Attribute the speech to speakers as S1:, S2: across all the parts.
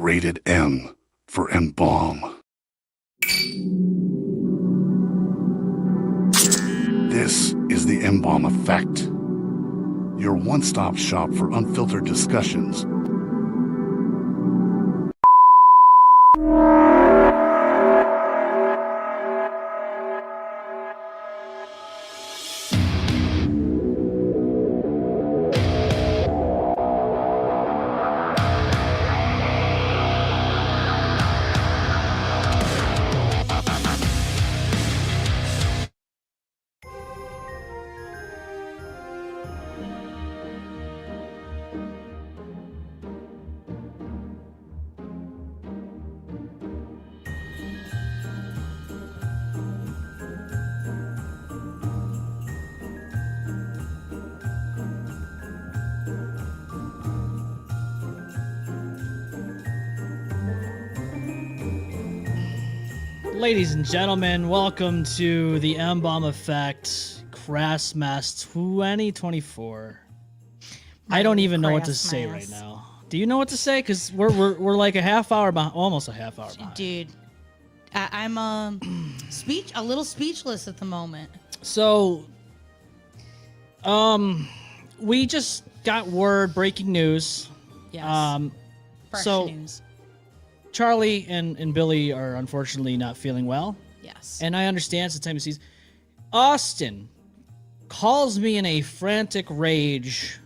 S1: Rated M for M-Balm. This is the M-Balm Effect, your one-stop shop for unfiltered discussions.
S2: Ladies and gentlemen, welcome to the M-Balm Effect CrassMess 2024. I don't even know what to say right now. Do you know what to say? Because we're like a half hour behind, almost a half hour behind.
S3: Dude, I'm a little speechless at the moment.
S2: So, we just got word, breaking news.
S3: Yes. Fresh news.
S2: Charlie and Billy are unfortunately not feeling well.
S3: Yes.
S2: And I understand it's the time of season. Austin calls me in a frantic rage,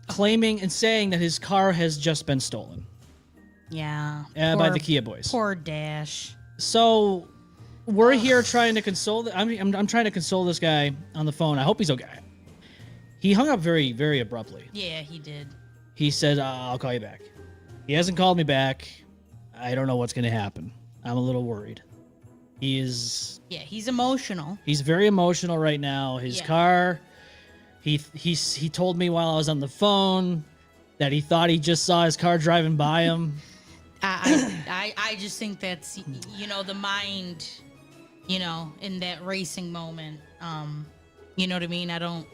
S2: claiming and saying that his car has just been stolen.
S3: Yeah.
S2: By the Kia boys.
S3: Poor Dash.
S2: So we're here trying to console. I'm trying to console this guy on the phone. I hope he's okay. He hung up very, very abruptly.
S3: Yeah, he did.
S2: He said, I'll call you back. He hasn't called me back. I don't know what's going to happen. I'm a little worried. He's
S3: emotional.
S2: He's very emotional right now. His car, he told me while I was on the phone that he thought he just saw his car driving by him.
S3: I just think that's, the mind, in that racing moment. You know what I mean? I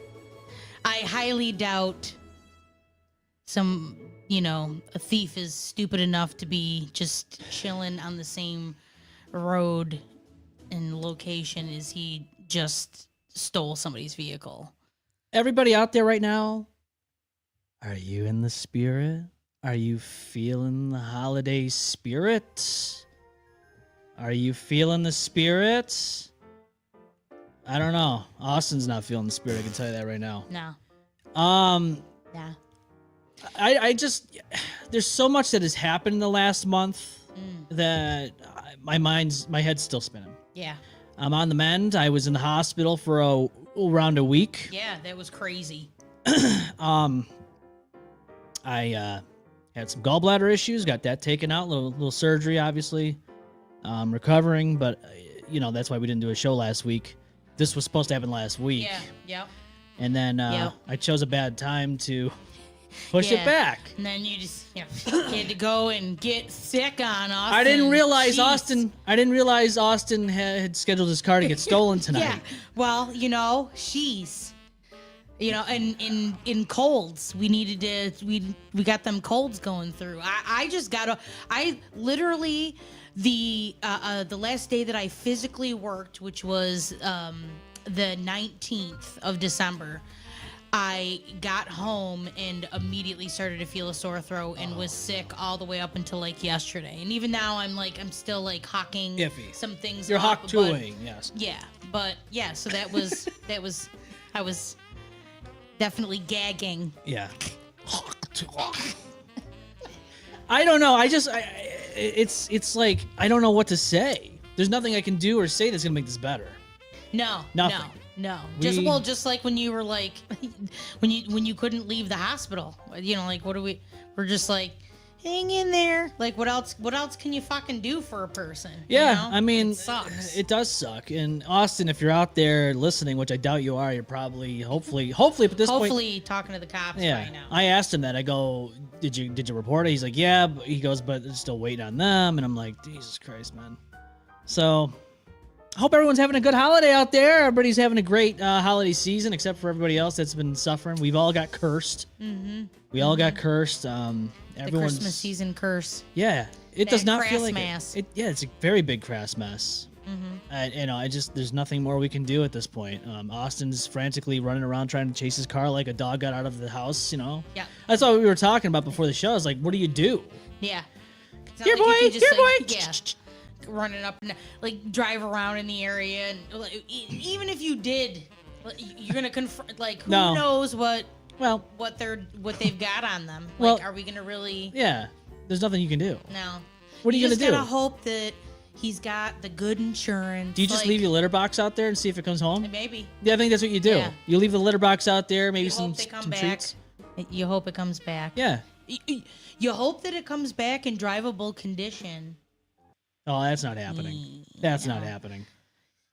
S3: highly doubt a thief is stupid enough to be just chilling on the same road and location as he just stole somebody's vehicle.
S2: Everybody out there right now, are you in the spirit? Are you feeling the holiday spirit? Are you feeling the spirit? I don't know. Austin's not feeling the spirit, I can tell you that right now.
S3: No. Yeah.
S2: I just, there's so much that has happened in the last month that my head's still spinning.
S3: Yeah.
S2: I'm on the mend. I was in the hospital for around a week.
S3: Yeah, that was crazy.
S2: I had some gallbladder issues, got that taken out, little surgery, obviously. Recovering, but that's why we didn't do a show last week. This was supposed to happen last week.
S3: Yeah, yep.
S2: And then I chose a bad time to push it back.
S3: And then you just had to go and get sick on Austin.
S2: I didn't realize Austin had scheduled his car to get stolen tonight.
S3: Yeah. Well, she's in colds. We needed to we got them colds going through. I literally the last day that I physically worked, which was the 19th of December. I got home and immediately started to feel a sore throat and was sick all the way up until yesterday. And even now I'm still hawking
S2: iffy.
S3: Some things.
S2: You're hawk-tooing, yes.
S3: Yeah, but yeah, so that was I was definitely gagging.
S2: Yeah. I don't know. It's like I don't know what to say. There's nothing I can do or say that's gonna make this better.
S3: No.
S2: Nothing.
S3: No. Just like when you were when you couldn't leave the hospital. We're just hang in there. What else can you fucking do for a person?
S2: Yeah, I mean,
S3: it sucks.
S2: It does suck. And Austin, if you're out there listening, which I doubt you are, you're probably hopefully at this point
S3: talking to the cops
S2: yeah,
S3: right now.
S2: I asked him that. I go, did you report it? He's like, yeah. He goes, but it's still waiting on them. And I'm like, Jesus Christ, man. So hope everyone's having a good holiday out there. Everybody's having a great holiday season, except for everybody else that's been suffering. We've all got cursed. Mm-hmm. We all got cursed.
S3: The Christmas season curse.
S2: Yeah, it does not feel like
S3: it.
S2: Yeah, it's a very big crass mess. Mm-hmm. There's nothing more we can do at this point. Austin's frantically running around trying to chase his car like a dog got out of the house.
S3: Yeah.
S2: That's what we were talking about before the show. I was like, what do you do?
S3: Yeah.
S2: Here, boy. Here, boy.
S3: Yeah. Running up and like drive around in the area, and like, even if you did, you're gonna confront. Like, who knows what they've got on them? Like, are we gonna really?
S2: Yeah. There's nothing you can do.
S3: No.
S2: What are you gonna do?
S3: You just gotta hope that he's got the good insurance.
S2: Do you just leave your litter box out there and see if it comes home?
S3: Maybe.
S2: Yeah, I think that's what you do. Yeah. You leave the litter box out there, maybe some
S3: back.
S2: treats.
S3: You hope it comes back.
S2: Yeah.
S3: You hope that it comes back in drivable condition.
S2: Oh, that's not happening. That's not happening.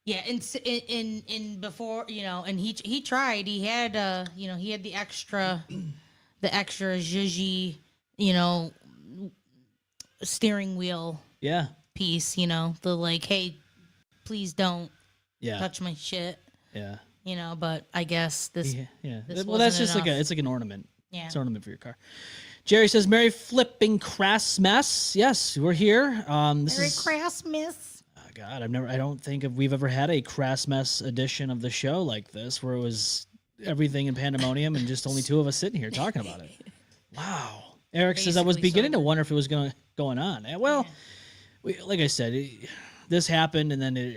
S3: Yeah, in before, and he tried. He had he had the extra zhuzhy, steering wheel.
S2: Yeah.
S3: Piece, the like, hey, please don't touch my shit.
S2: Yeah.
S3: But I guess this.
S2: Yeah.
S3: This
S2: well, that's just
S3: enough.
S2: it's like an ornament.
S3: Yeah.
S2: It's an ornament for your car. Jerry says, "Merry flipping CrassMess." Yes, we're here.
S3: Merry CrassMess.
S2: Oh God, I don't think we've ever had a CrassMess edition of the show like this, where it was everything in pandemonium and just only two of us sitting here talking about it. Wow. Eric says, "I was beginning to wonder if it was going on." Well, like I said, this happened, and then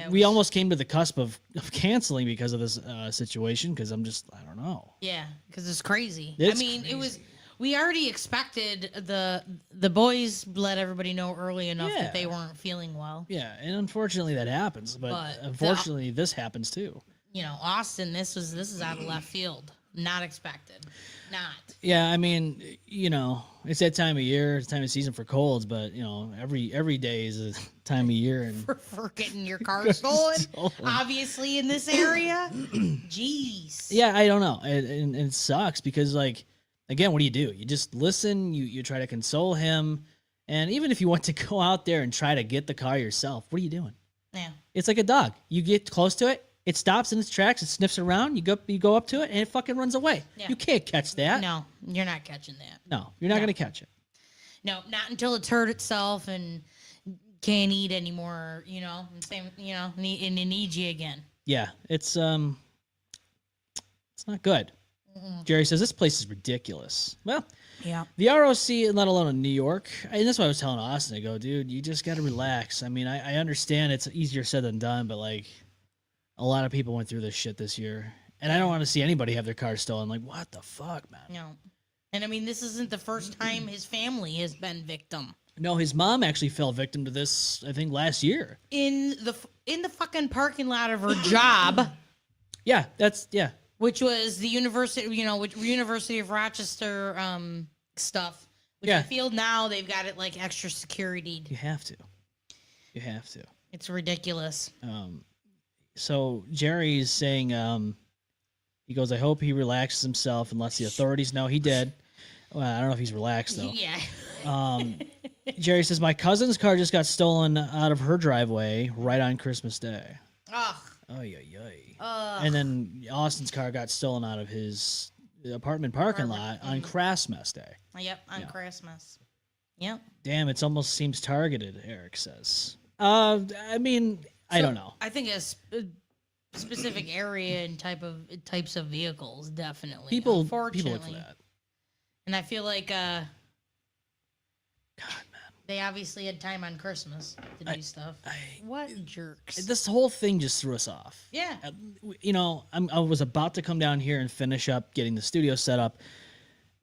S2: we almost came to the cusp of canceling because of this situation. Because I don't know.
S3: Yeah, because it's crazy.
S2: Crazy.
S3: It was. We already expected the boys let everybody know early enough that they weren't feeling well.
S2: Yeah, and unfortunately that happens, but unfortunately this happens too.
S3: Austin, this is out of left field. Not expected. Not.
S2: Yeah, I mean, it's that time of year, it's time of season for colds, but every day is a time of year and
S3: for getting your car stolen. Obviously in this area. Jeez.
S2: Yeah, I don't know. And it sucks because again, what do? You just listen, you try to console him, and even if you want to go out there and try to get the car yourself, what are you doing?
S3: Yeah.
S2: It's like a dog. You get close to it, it stops in its tracks, it sniffs around, you go up to it, and it fucking runs away. Yeah. You can't catch that.
S3: No, you're not catching that.
S2: No, you're not going to catch it.
S3: No, not until it's hurt itself and can't eat anymore, and same, and it needs you again.
S2: Yeah, it's not good. Jerry says, this place is ridiculous. Well,
S3: yeah.
S2: The ROC, let alone in New York, and that's what I was telling Austin. I go, dude, you just got to relax. I mean, I understand it's easier said than done, but a lot of people went through this shit this year, and I don't want to see anybody have their car stolen. Like, what the fuck, man?
S3: No. And I mean, this isn't the first time his family has been victim.
S2: No, his mom actually fell victim to this, I think, last year. In
S3: the fucking parking lot of her job.
S2: Yeah, which
S3: was the University of Rochester stuff. Which I feel now they've got it like extra security.
S2: You have to.
S3: It's ridiculous.
S2: So Jerry's saying, he goes, I hope he relaxes himself and lets the authorities know he did. Well, I don't know if he's relaxed though.
S3: Yeah.
S2: Jerry says, my cousin's car just got stolen out of her driveway right on Christmas Day.
S3: Ugh.
S2: And then Austin's car got stolen out of his apartment parking lot on CrassMess Day.
S3: Yep, on CrassMess. Yep.
S2: Damn, it almost seems targeted, Eric says. I mean, I don't know.
S3: I think a specific area and types of vehicles, definitely.
S2: People look for that.
S3: And I feel like
S2: God, man.
S3: They obviously had time on Christmas to do stuff. What jerks.
S2: This whole thing just threw us off.
S3: Yeah.
S2: I was about to come down here and finish up getting the studio set up,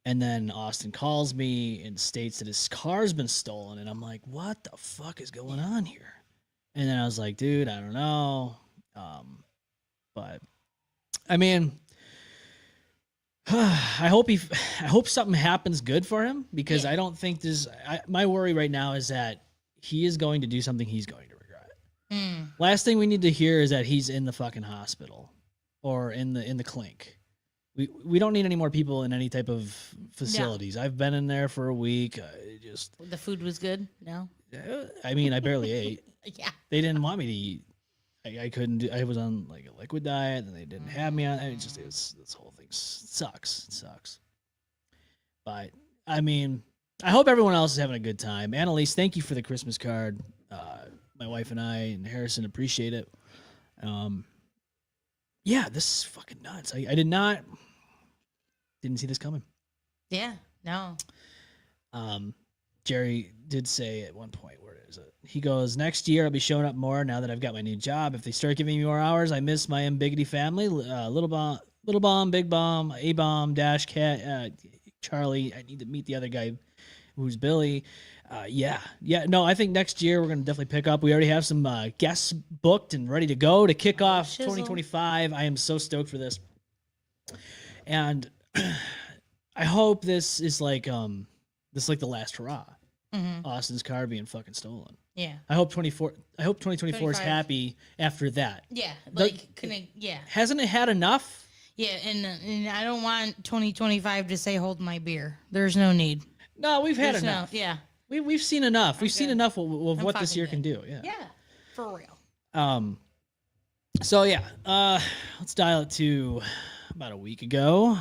S2: and then Austin calls me and states that his car's been stolen, and I'm like, what the fuck is going on here? And then I was like, dude, I don't know. But I mean, I hope something happens good for him, because I don't think my worry right now is that he is going to do something he's going to regret. Last thing we need to hear is that he's in the fucking hospital or in the clink. We don't need any more people in any type of facilities. No. I've been in there for a week.
S3: The food was good. No,
S2: I mean, I barely ate.
S3: Yeah,
S2: they didn't want me to eat. I couldn't do. I was on like a liquid diet, and they didn't have me on. It was this whole thing sucks. It sucks. But I mean, I hope everyone else is having a good time. Annalise, thank you for the Christmas card. My wife and I and Harrison appreciate it. Yeah, this is fucking nuts. I didn't see this coming.
S3: Yeah, no.
S2: Jerry did say at one point, where is it? He goes, next year I'll be showing up more now that I've got my new job. If they start giving me more hours, I miss my Biggity family. Little Bomb, Big Bomb, A Bomb, Dash Cat, Charlie. I need to meet the other guy who's Billy. Yeah. No, I think next year we're going to definitely pick up. We already have some guests booked and ready to go to kick off 2025. I am so stoked for this. And I hope this is like the last hurrah.
S3: Mm-hmm.
S2: Austin's car being fucking stolen.
S3: Yeah.
S2: I hope 2024 is happy after that.
S3: Yeah.
S2: Hasn't it had enough?
S3: Yeah, and I don't want 2025 to say hold my beer. There's no need.
S2: No, we've had enough.
S3: Yeah.
S2: We've seen enough. We've seen enough of what this year can do. Yeah.
S3: Yeah. For real.
S2: So yeah, let's dial it to about a week ago.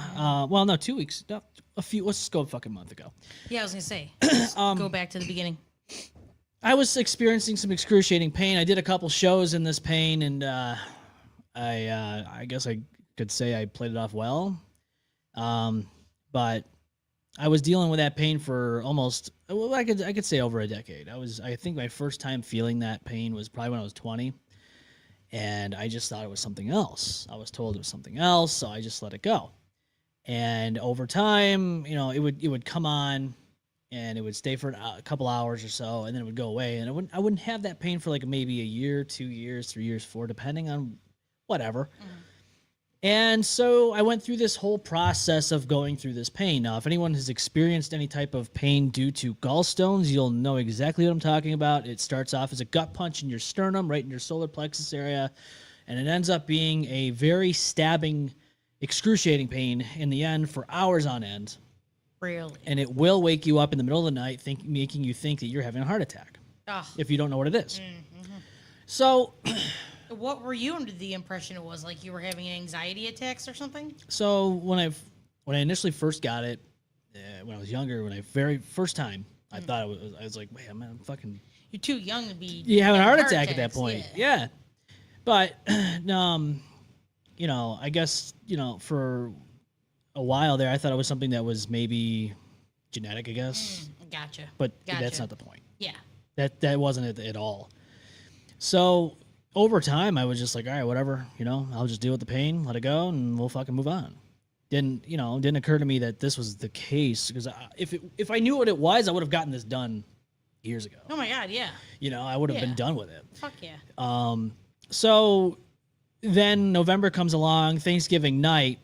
S2: Well, no, 2 weeks. No, let's just go a fucking month ago.
S3: Yeah, I was gonna say. Let's go back to the beginning.
S2: I was experiencing some excruciating pain. I did a couple shows in this pain, and I guess I could say I played it off well. But I was dealing with that pain for almost, well, I could say over a decade. I think my first time feeling that pain was probably when I was 20. And I just thought it was something else. I was told it was something else, so I just let it go. And over time, it would come on, and it would stay for a couple hours or so, and then it would go away. And I wouldn't have that pain for like maybe a year, 2 years, 3 years, 4, depending on whatever. Mm. And so I went through this whole process of going through this pain. Now, if anyone has experienced any type of pain due to gallstones, you'll know exactly what I'm talking about. It starts off as a gut punch in your sternum, right in your solar plexus area, and it ends up being a very stabbing, excruciating pain in the end for hours on end.
S3: Really? And
S2: it will wake you up in the middle of the night, making you think that you're having a heart attack. If you don't know what it is. Mm-hmm. So...
S3: What were you under the impression it was? Like you were having anxiety attacks or something?
S2: So when I initially first got it, when I was younger, when I very first time, I thought I was like, wait, I'm fucking...
S3: You're too young to be...
S2: You having a heart attack at that point. Yeah. But, I guess, for a while there, I thought it was something that was maybe genetic, I guess.
S3: Gotcha.
S2: But that's not the point.
S3: Yeah.
S2: That wasn't it at all. So... over time, I was just like, all right, whatever, I'll just deal with the pain, let it go, and we'll fucking move on. Didn't occur to me that this was the case, because if I knew what it was, I would have gotten this done years ago.
S3: Oh my God, yeah.
S2: I would have been done with it.
S3: Fuck yeah.
S2: So then November comes along, Thanksgiving night,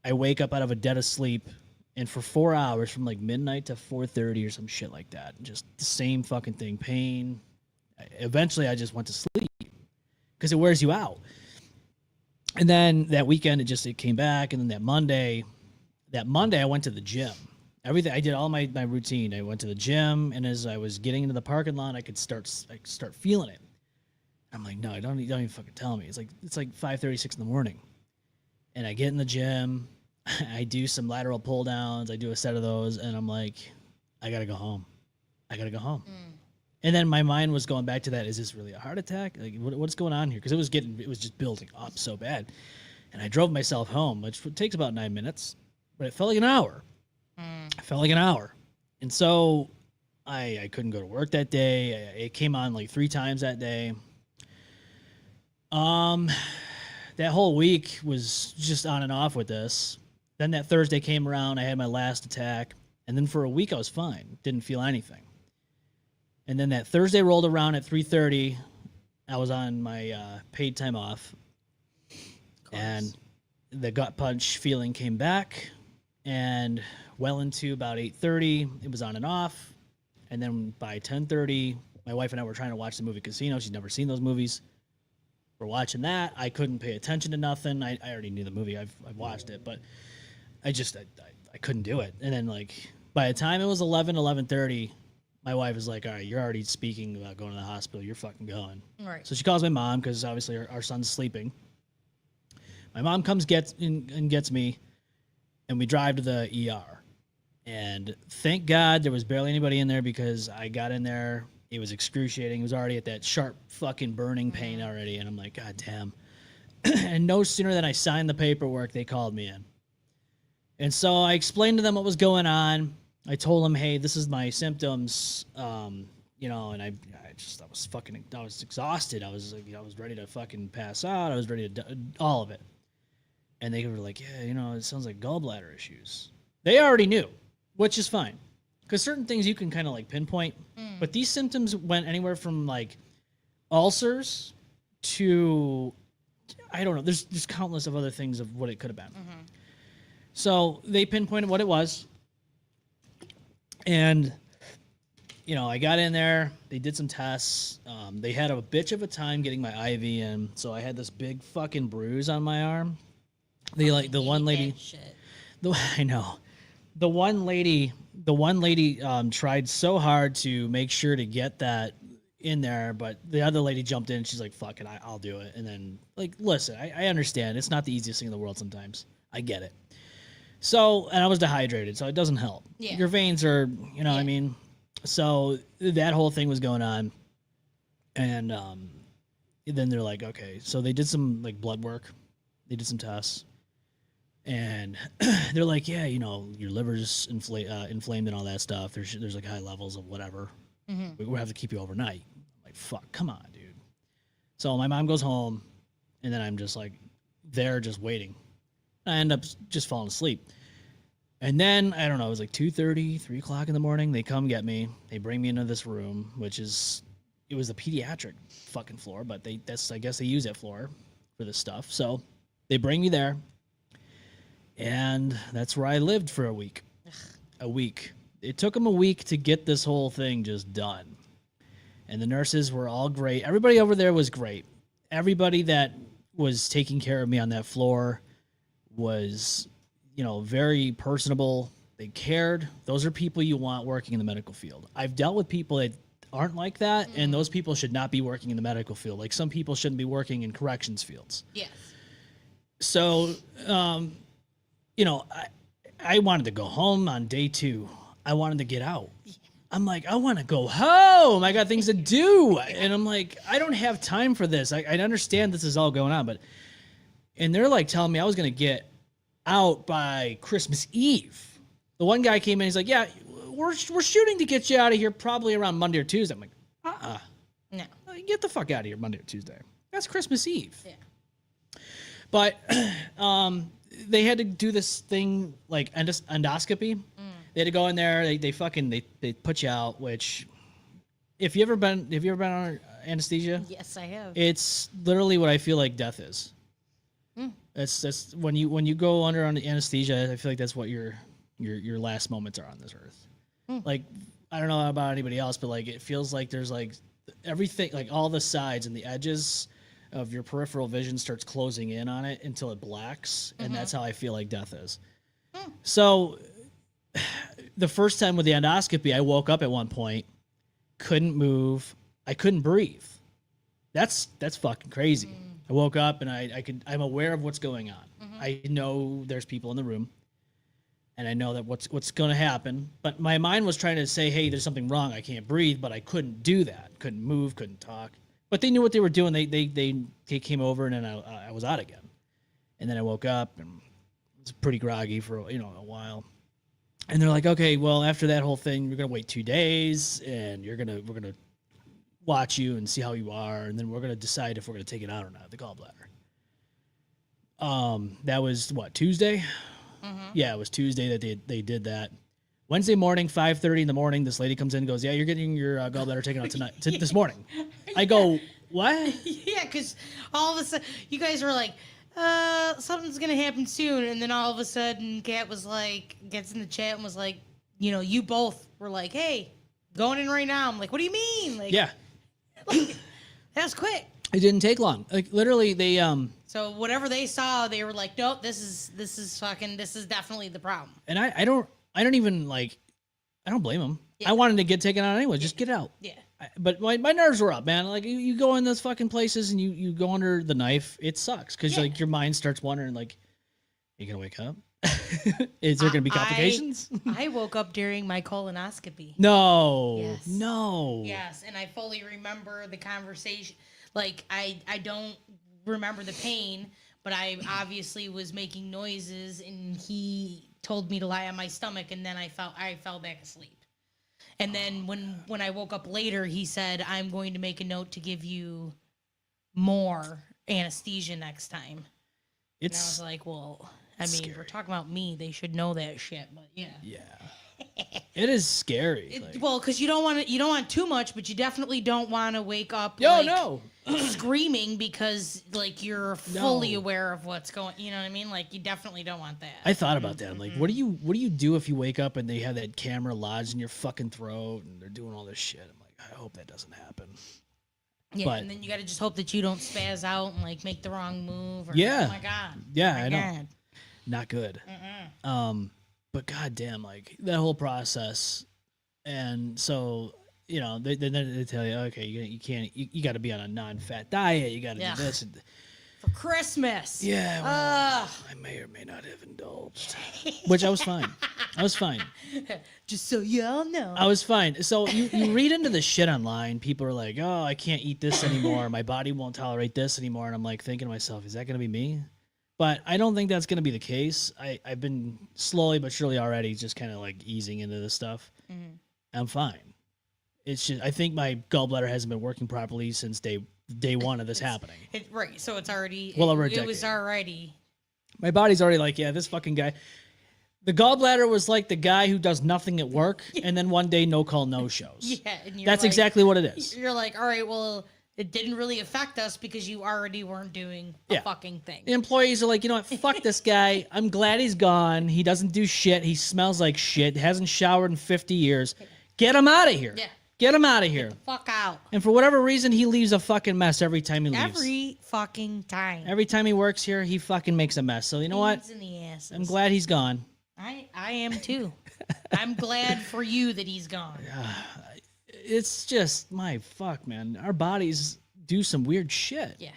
S2: I wake up out of a dead of sleep, and for 4 hours, from like midnight to 4:30 or some shit like that, just the same fucking thing, pain. Eventually, I just went to sleep. Because it wears you out. And then that weekend, it came back. And then that Monday, I went to the gym. I did all my routine. I went to the gym, and as I was getting into the parking lot, I could start feeling it. I'm like, no, don't even fucking tell me. It's like 5:36 in the morning, and I get in the gym. I do some lateral pull downs. I do a set of those, and I'm like, I gotta go home. And then my mind was going back to that. Is this really a heart attack? Like, what's going on here? Because it was just building up so bad. And I drove myself home, which takes about 9 minutes, but it felt like an hour. And so I couldn't go to work that day. It came on like 3 times that day. That whole week was just on and off with this. Then that Thursday came around. I had my last attack. And then for a week, I was fine. Didn't feel anything. And then that Thursday rolled around at 3:30. I was on my paid time off. And the gut punch feeling came back. And well into about 8:30, it was on and off. And then by 10:30, my wife and I were trying to watch the movie Casino. She's never seen those movies. We're watching that. I couldn't pay attention to nothing. I already knew the movie. I've watched it. But I couldn't do it. And then, like, by the time it was 11:30, my wife is like, all right, you're already speaking about going to the hospital. You're fucking going.
S3: Right.
S2: So she calls my mom because obviously our son's sleeping. My mom comes gets me, and we drive to the ER. And thank God there was barely anybody in there because I got in there. It was excruciating. It was already at that sharp fucking burning pain already. And I'm like, God damn. And no sooner than I signed the paperwork, they called me in. And so I explained to them what was going on. I told them, hey, this is my symptoms. You know, and I was exhausted. I was like, I was ready to fucking pass out. I was ready to all of it. And they were like, yeah, you know, it sounds like gallbladder issues. They already knew, which is fine. Because certain things you can kind of like pinpoint. But these symptoms went anywhere from like ulcers to, I don't know, there's countless of other things of what it could have been. So they pinpointed what it was. And, you know, I got in there. They did some tests. They had a bitch of a time getting my IV in. So I had this big fucking bruise on my arm. They like the one lady. I know. The one lady tried so hard to make sure to get that in there, but the other lady jumped in and she's like, fuck it, I'll do it. And then, like, listen, I understand. It's not the easiest thing in the world sometimes. I get it. So, and I was dehydrated, so it doesn't help. Yeah. Your veins are, you know what I mean? So that whole thing was going on. And then they're like, okay. So they did some, like, blood work. They did some tests. And they're like, yeah, you know, your liver's inflamed and all that stuff. There's like high levels of whatever. We'll have to keep you overnight. I'm like, fuck, come on, dude. So my mom goes home, and then I'm just like there just waiting. I end up just falling asleep. And then, I don't know, it was like 2:30, 3 o'clock in the morning. They come get me. They bring me into this room, it was the pediatric fucking floor, but I guess they use that floor for this stuff. So they bring me there. And that's where I lived for a week. A week. It took them a week to get this whole thing just done. And the nurses were all great. Everybody over there was great. Everybody that was taking care of me on that floor was, you know, very personable. They cared. Those are people you want working in the medical field. I've dealt with people that aren't like that, and those people should not be working in the medical field. Like, some people shouldn't be working in corrections fields. Yes. So, you know, I wanted to go home on day 2. I wanted to get out. I'm like, I want to go home. I got things to do. And I'm like, I don't have time for this. I understand this is all going on, and they're like telling me I was going to get out by Christmas Eve. The one guy came in, he's like, yeah, we're shooting to get you out of here probably around Monday or Tuesday. I'm like, no. Get the fuck out of here Monday or Tuesday. That's Christmas Eve. Yeah. But, they had to do this thing like endoscopy. They had to go in there. They put you out. Which, have you ever been on anesthesia? Yes, I have. It's literally what I feel like death is. That's when you go under on anesthesia. I feel like that's what your last moments are on this earth. Like, I don't know about anybody else, but like it feels like there's like everything, like all the sides and the edges of your peripheral vision starts closing in on it until it blacks, and that's how I feel like death is. So the first time with the endoscopy, I woke up at one point, couldn't move, I couldn't breathe. That's fucking crazy. I woke up and I'm aware of what's going on. I know there's people in the room, and I know that what's going to happen. But my mind was trying to say, hey, there's something wrong. I can't breathe, but I couldn't do that. Couldn't move, couldn't talk. But they knew what they were doing. They came over, and then I was out again. And then I woke up and was pretty groggy for a while. And they're like, okay, well, after that whole thing, we're gonna wait 2 days, and we're gonna watch you and see how you are, and then we're gonna decide if we're gonna take it out or not, the gallbladder. That was what, Tuesday? Yeah, it was Tuesday that they did that. Wednesday morning, 5:30 in the morning, this lady comes in and goes, yeah, you're getting your gallbladder taken out tonight, this morning. I go, what?
S3: Yeah, because all of a sudden, you guys were like, something's going to happen soon. And then all of a sudden, Kat was like, gets in the chat and was like, you know, you both were like, hey, going in right now. I'm like, what do you mean? Like,
S2: yeah.
S3: Like, that was quick.
S2: It didn't take long. Like, literally, they...
S3: So whatever they saw, they were like, nope, this is definitely the problem.
S2: And I don't even, like, I don't blame them.
S3: Yeah.
S2: I wanted to get taken out anyway. Just get out.
S3: Yeah.
S2: But my nerves were up, man. Like you go in those fucking places and you go under the knife. It sucks because like your mind starts wondering like, are you gonna wake up? Is there gonna be complications?
S3: I woke up during my colonoscopy.
S2: No.
S3: Yes.
S2: No.
S3: Yes, and I fully remember the conversation. Like I don't remember the pain, but I obviously was making noises, and he told me to lie on my stomach, and then I fell back asleep. And then when I woke up later, he said, "I'm going to make a note to give you more anesthesia next time." And I was like, "Well, I mean,
S2: scary.
S3: we're talking about me. They should know that shit." But yeah.
S2: Yeah. It is scary.
S3: Well, because you don't want too much, but you definitely don't want to wake up screaming because like you're fully aware of what's going. You know what I mean? Like you definitely don't want that.
S2: I thought about that. I'm like, what do you do if you wake up and they have that camera lodged in your fucking throat and they're doing all this shit? I'm like, I hope that doesn't happen.
S3: Yeah,
S2: but,
S3: and then you got to just hope that you don't spaz out and like make the wrong move. Or,
S2: yeah.
S3: Oh my god.
S2: Yeah,
S3: oh my
S2: I know.
S3: God.
S2: Not good. But goddamn, like that whole process, and so you know they tell you, okay, you can't, you got to be on a non-fat diet, you got to do this.
S3: For CrassMess.
S2: Yeah, well, I may or may not have indulged, which I was fine. I was fine.
S3: Just so y'all know.
S2: I was fine. So you read into the shit online. People are like, oh, I can't eat this anymore. My body won't tolerate this anymore. And I'm like thinking to myself, is that going to be me? But I don't think that's going to be the case. I've been slowly but surely already just kind of like easing into this stuff. Mm-hmm. I'm fine. It's just, I think my gallbladder hasn't been working properly since day one of this happening.
S3: Right. So it's already,
S2: over a
S3: it was
S2: decade.
S3: already.
S2: My body's already like, yeah, this fucking guy. The gallbladder was like the guy who does nothing at work and then one day no call, no shows.
S3: Yeah. And
S2: that's
S3: like,
S2: exactly what it is.
S3: You're like, all right, well, it didn't really affect us because you already weren't doing a fucking thing.
S2: The employees are like, you know what? Fuck this guy. I'm glad he's gone. He doesn't do shit. He smells like shit. Hasn't showered in 50 years. Get him out of here.
S3: Yeah.
S2: Get him out of here.
S3: Get the fuck out.
S2: And for whatever reason, he leaves a fucking mess every time he leaves.
S3: Every fucking time.
S2: Every time he works here, he fucking makes a mess. So you know what?
S3: In the asses.
S2: I'm glad he's gone.
S3: I am too. I'm glad for you that he's gone.
S2: It's just, my fuck, man. Our bodies do some weird shit.
S3: Yeah.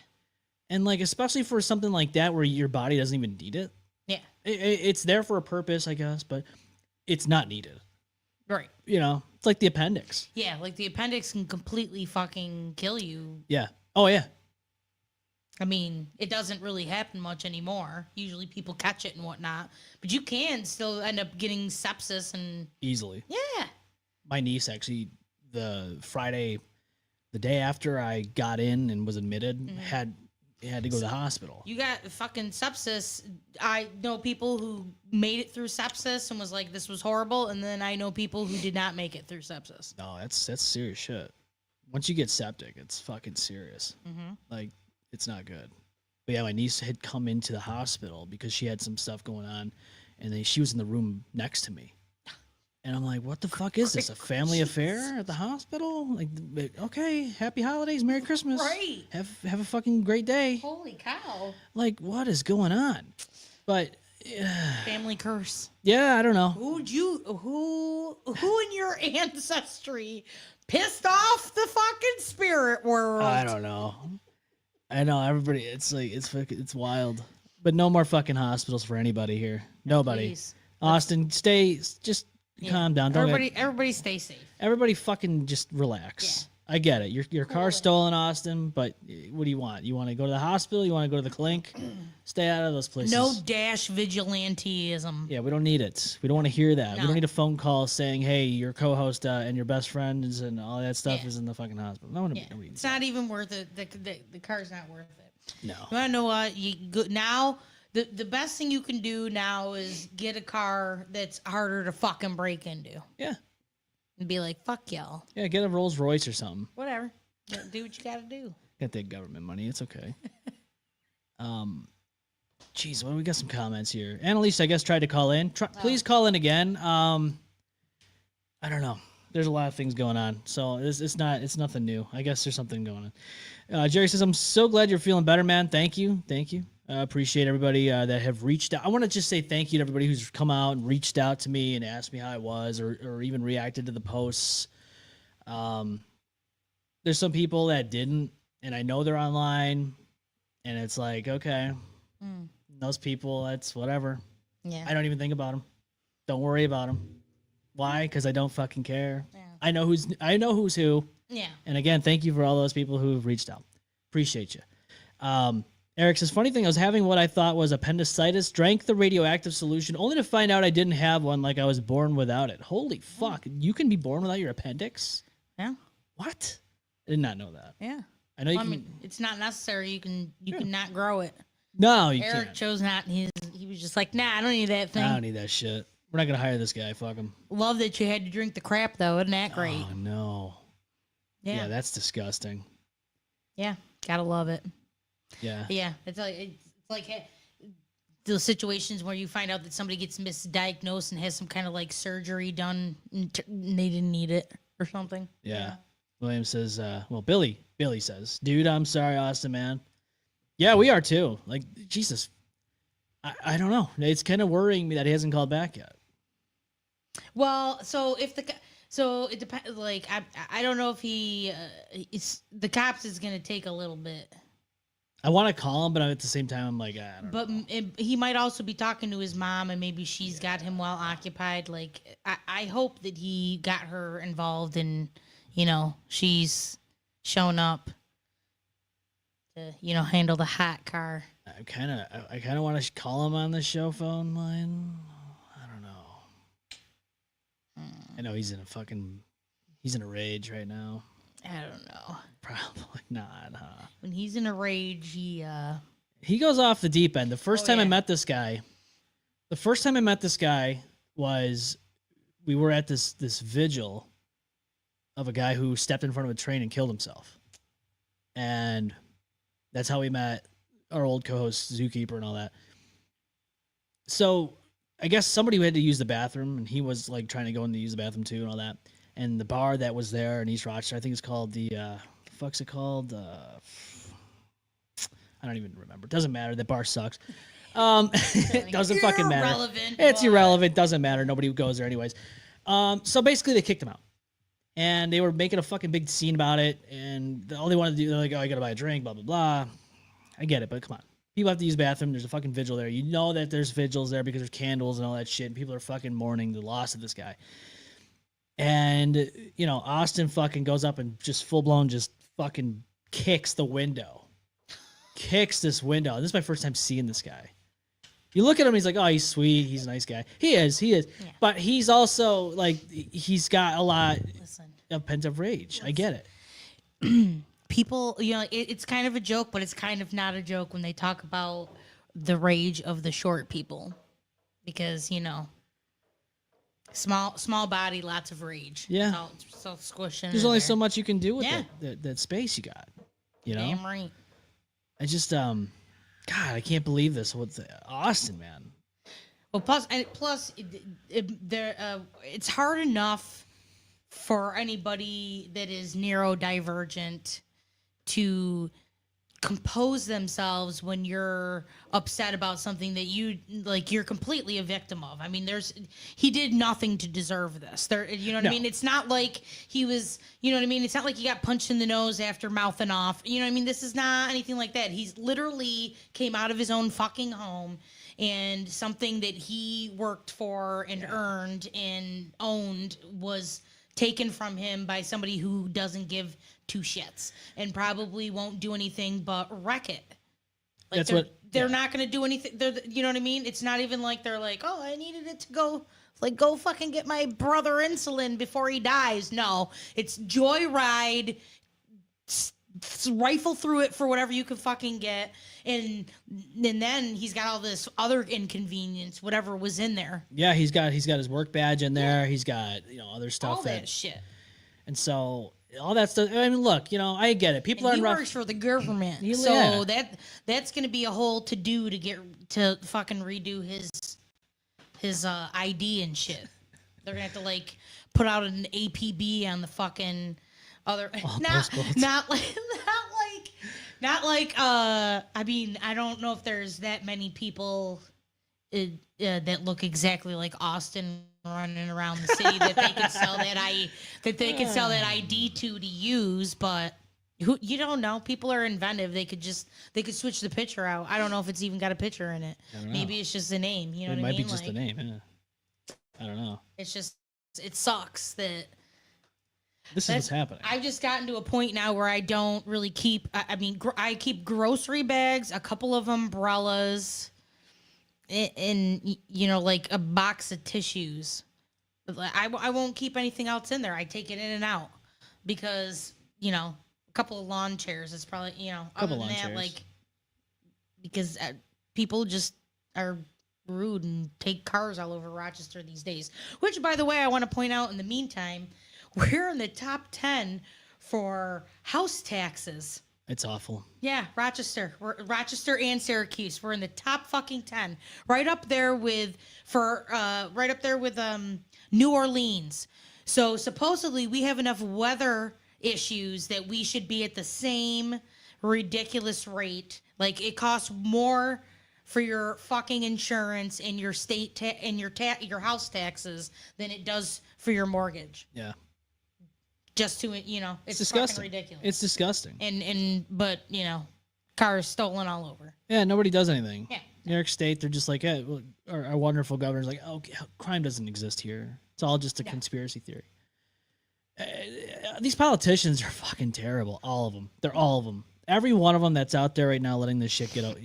S2: And like, especially for something like that where your body doesn't even need it.
S3: Yeah.
S2: It's there for a purpose, I guess, but it's not needed.
S3: Right.
S2: You know, it's like the appendix.
S3: Yeah, like the appendix can completely fucking kill you.
S2: Yeah. Oh, yeah.
S3: I mean, it doesn't really happen much anymore. Usually people catch it and whatnot, but you can still end up getting sepsis and
S2: Easily.
S3: Yeah.
S2: My niece actually, the Friday, the day after I got in and was admitted, had to go to the hospital.
S3: You got fucking sepsis. I know people who made it through sepsis and was like, this was horrible. And then I know people who did not make it through sepsis.
S2: No, that's serious shit. Once you get septic, it's fucking serious. Like, it's not good. But yeah, my niece had come into the hospital because she had some stuff going on. And then she was in the room next to me. And I'm like, what the fuck is this? A family affair at the hospital? Like, okay, happy holidays, Merry Christmas.
S3: Right.
S2: Have a fucking great day.
S3: Holy cow.
S2: Like, what is going on? But
S3: family curse.
S2: Yeah, I don't know.
S3: Who in your ancestry pissed off the fucking spirit world?
S2: I don't know. I know everybody. It's like it's wild. But no more fucking hospitals for anybody here. Nobody.
S3: Please.
S2: Austin, just calm down. Don't
S3: everybody stay safe.
S2: Everybody fucking just relax. I get it. Your car's stolen, Austin, but what do you want? You want to go to the hospital? You want to go to the clink? Stay out of those places.
S3: No dash vigilanteism.
S2: Yeah, we don't need it. We don't want to hear that.
S3: No.
S2: We don't need a phone call saying, hey, your co-host and your best friends and all that stuff is in the fucking hospital. Nobody
S3: It's not even worth it. The car's not worth it.
S2: No.
S3: You want to know what? Now, the best thing you can do now is get a car that's harder to fucking break into.
S2: Yeah.
S3: And be like, fuck y'all.
S2: Yeah, get a Rolls Royce or something.
S3: Whatever. Do what you gotta do.
S2: Got that government money. It's okay. Jeez, well, we got some comments here. Annalise, I guess, tried to call in. Please call in again. I don't know. There's a lot of things going on, so it's nothing new. I guess there's something going on. Jerry says, I'm so glad you're feeling better, man. Thank you. I appreciate everybody that have reached out. I want to just say thank you to everybody who's come out and reached out to me and asked me how I was, or even reacted to the posts. There's some people that didn't, and I know they're online, and it's like, okay, those people, that's whatever.
S3: Yeah.
S2: I don't even think about them. Don't worry about them. Why? Because I don't fucking care.
S3: Yeah.
S2: I know who's who.
S3: Yeah.
S2: And again, thank you for all those people who have reached out. Appreciate you. Eric says, funny thing, I was having what I thought was appendicitis, drank the radioactive solution, only to find out I didn't have one, like I was born without it. Holy fuck. You can be born without your appendix?
S3: Yeah.
S2: What? I did not know that.
S3: Yeah.
S2: I know you
S3: I
S2: can.
S3: mean, it's not necessary. You can not grow it.
S2: No, you
S3: Eric
S2: can't.
S3: chose not. He was just like, nah, I don't need that thing.
S2: I don't need that shit. We're not going to hire this guy. Fuck him.
S3: Love that you had to drink the crap, though. Isn't that great?
S2: Oh, no. Yeah, that's disgusting.
S3: Yeah. Gotta love it.
S2: Yeah.
S3: Yeah. It's like those situations where you find out that somebody gets misdiagnosed and has some kind of like surgery done and they didn't need it or something.
S2: Yeah. William says, Billy says, dude, I'm sorry, Austin, man. Yeah, we are too. Like, Jesus. I don't know. It's kind of worrying me that he hasn't called back yet.
S3: Well, so it depends. Like, I don't know if the cops is going to take a little bit.
S2: I want to call him, but at the same time, I'm like, I don't know.
S3: But he might also be talking to his mom, and maybe she's got him well occupied. Like, I hope that he got her involved, and she's shown up to handle the hot car.
S2: I kind of want to call him on the show phone line. I don't know. I know he's in a rage right now.
S3: I don't know.
S2: Probably not, huh?
S3: When he's in a rage,
S2: he goes off the deep end. The first time I met this guy was we were at this vigil of a guy who stepped in front of a train and killed himself. And that's how we met our old co-host Zookeeper and all that. So I guess somebody had to use the bathroom, and he was like trying to go in to use the bathroom too and all that. And the bar that was there in East Rochester, I think it's called the fuck's it called? I don't even remember. Doesn't matter. The bar sucks. It doesn't fucking matter. It's irrelevant. Doesn't matter. Nobody goes there anyways. So basically they kicked him out. And they were making a fucking big scene about it. And all they wanted to do, they're like, oh, I got to buy a drink, blah, blah, blah. I get it, but come on. People have to use the bathroom. There's a fucking vigil there. You know that there's vigils there because there's candles and all that shit. And people are fucking mourning the loss of this guy. And, Austin fucking goes up and just full-blown just fucking kicks the window. Kicks this window. This is my first time seeing this guy. You look at him, he's like, oh, he's sweet. He's a nice guy. He is. Yeah. But he's also, like, he's got a lot of pent-up rage. I get it.
S3: People, it's kind of a joke, but it's kind of not a joke when they talk about the rage of the short people. Because, small body, lots of rage.
S2: Yeah.
S3: So squishing.
S2: There's only so much you can do with that space you got.
S3: Damn right.
S2: I just, God, I can't believe this. What's Austin, man?
S3: Well, plus, it's hard enough for anybody that is neurodivergent to compose themselves when you're upset about something that you're completely a victim of. I mean, he did nothing to deserve this. You know what I mean? It's not like he was, you know what I mean? It's not like he got punched in the nose after mouthing off. You know what I mean? This is not anything like that. He's literally came out of his own fucking home, and something that he worked for and earned and owned was taken from him by somebody who doesn't give two shits and probably won't do anything but wreck it. Like they're not going to do anything. You know what I mean? It's not even like they're like, oh, I needed it to go fucking get my brother insulin before he dies. No, it's joyride, rifle through it for whatever you can fucking get. And then he's got all this other inconvenience, whatever was in there.
S2: Yeah, he's got his work badge in there. He's got, other stuff.
S3: All that shit.
S2: And so all that stuff. I mean, look, I get it. People are rough.
S3: He works for the government, that's going to be a whole to do to fucking redo his ID and shit. They're gonna have to like put out an APB on the fucking other. Not like Not like I mean, I don't know if there's that many people that look exactly like Austin running around the city that they could sell that ID to use, but you don't know. People are inventive. They could switch the picture out. I don't know if it's even got a picture in it. Maybe it's just a name. You know what I mean?
S2: It might be just a name. Yeah. I don't know.
S3: It's just it sucks that.
S2: This is what's happening.
S3: I've just gotten to a point now where I don't really keep. I mean, I keep grocery bags, a couple of umbrellas, and like a box of tissues. I won't keep anything else in there. I take it in and out because a couple of lawn chairs is probably other than that, like because people just are rude and take cars all over Rochester these days. Which, by the way, I want to point out in the meantime. We're in the top 10 for house taxes.
S2: It's awful.
S3: Yeah, Rochester and Syracuse. We're in the top fucking 10. Right up there with New Orleans. So supposedly we have enough weather issues that we should be at the same ridiculous rate. Like it costs more for your fucking insurance and your state and your house taxes than it does for your mortgage.
S2: Yeah.
S3: Just to it's
S2: disgusting.
S3: Fucking ridiculous.
S2: It's disgusting.
S3: But cars stolen all over.
S2: Yeah, nobody does anything.
S3: Yeah.
S2: New York State, they're just like, well, our wonderful governor's like, oh, crime doesn't exist here. It's all just a conspiracy theory. These politicians are fucking terrible. All of them. They're all of them. Every one of them that's out there right now letting this shit get out.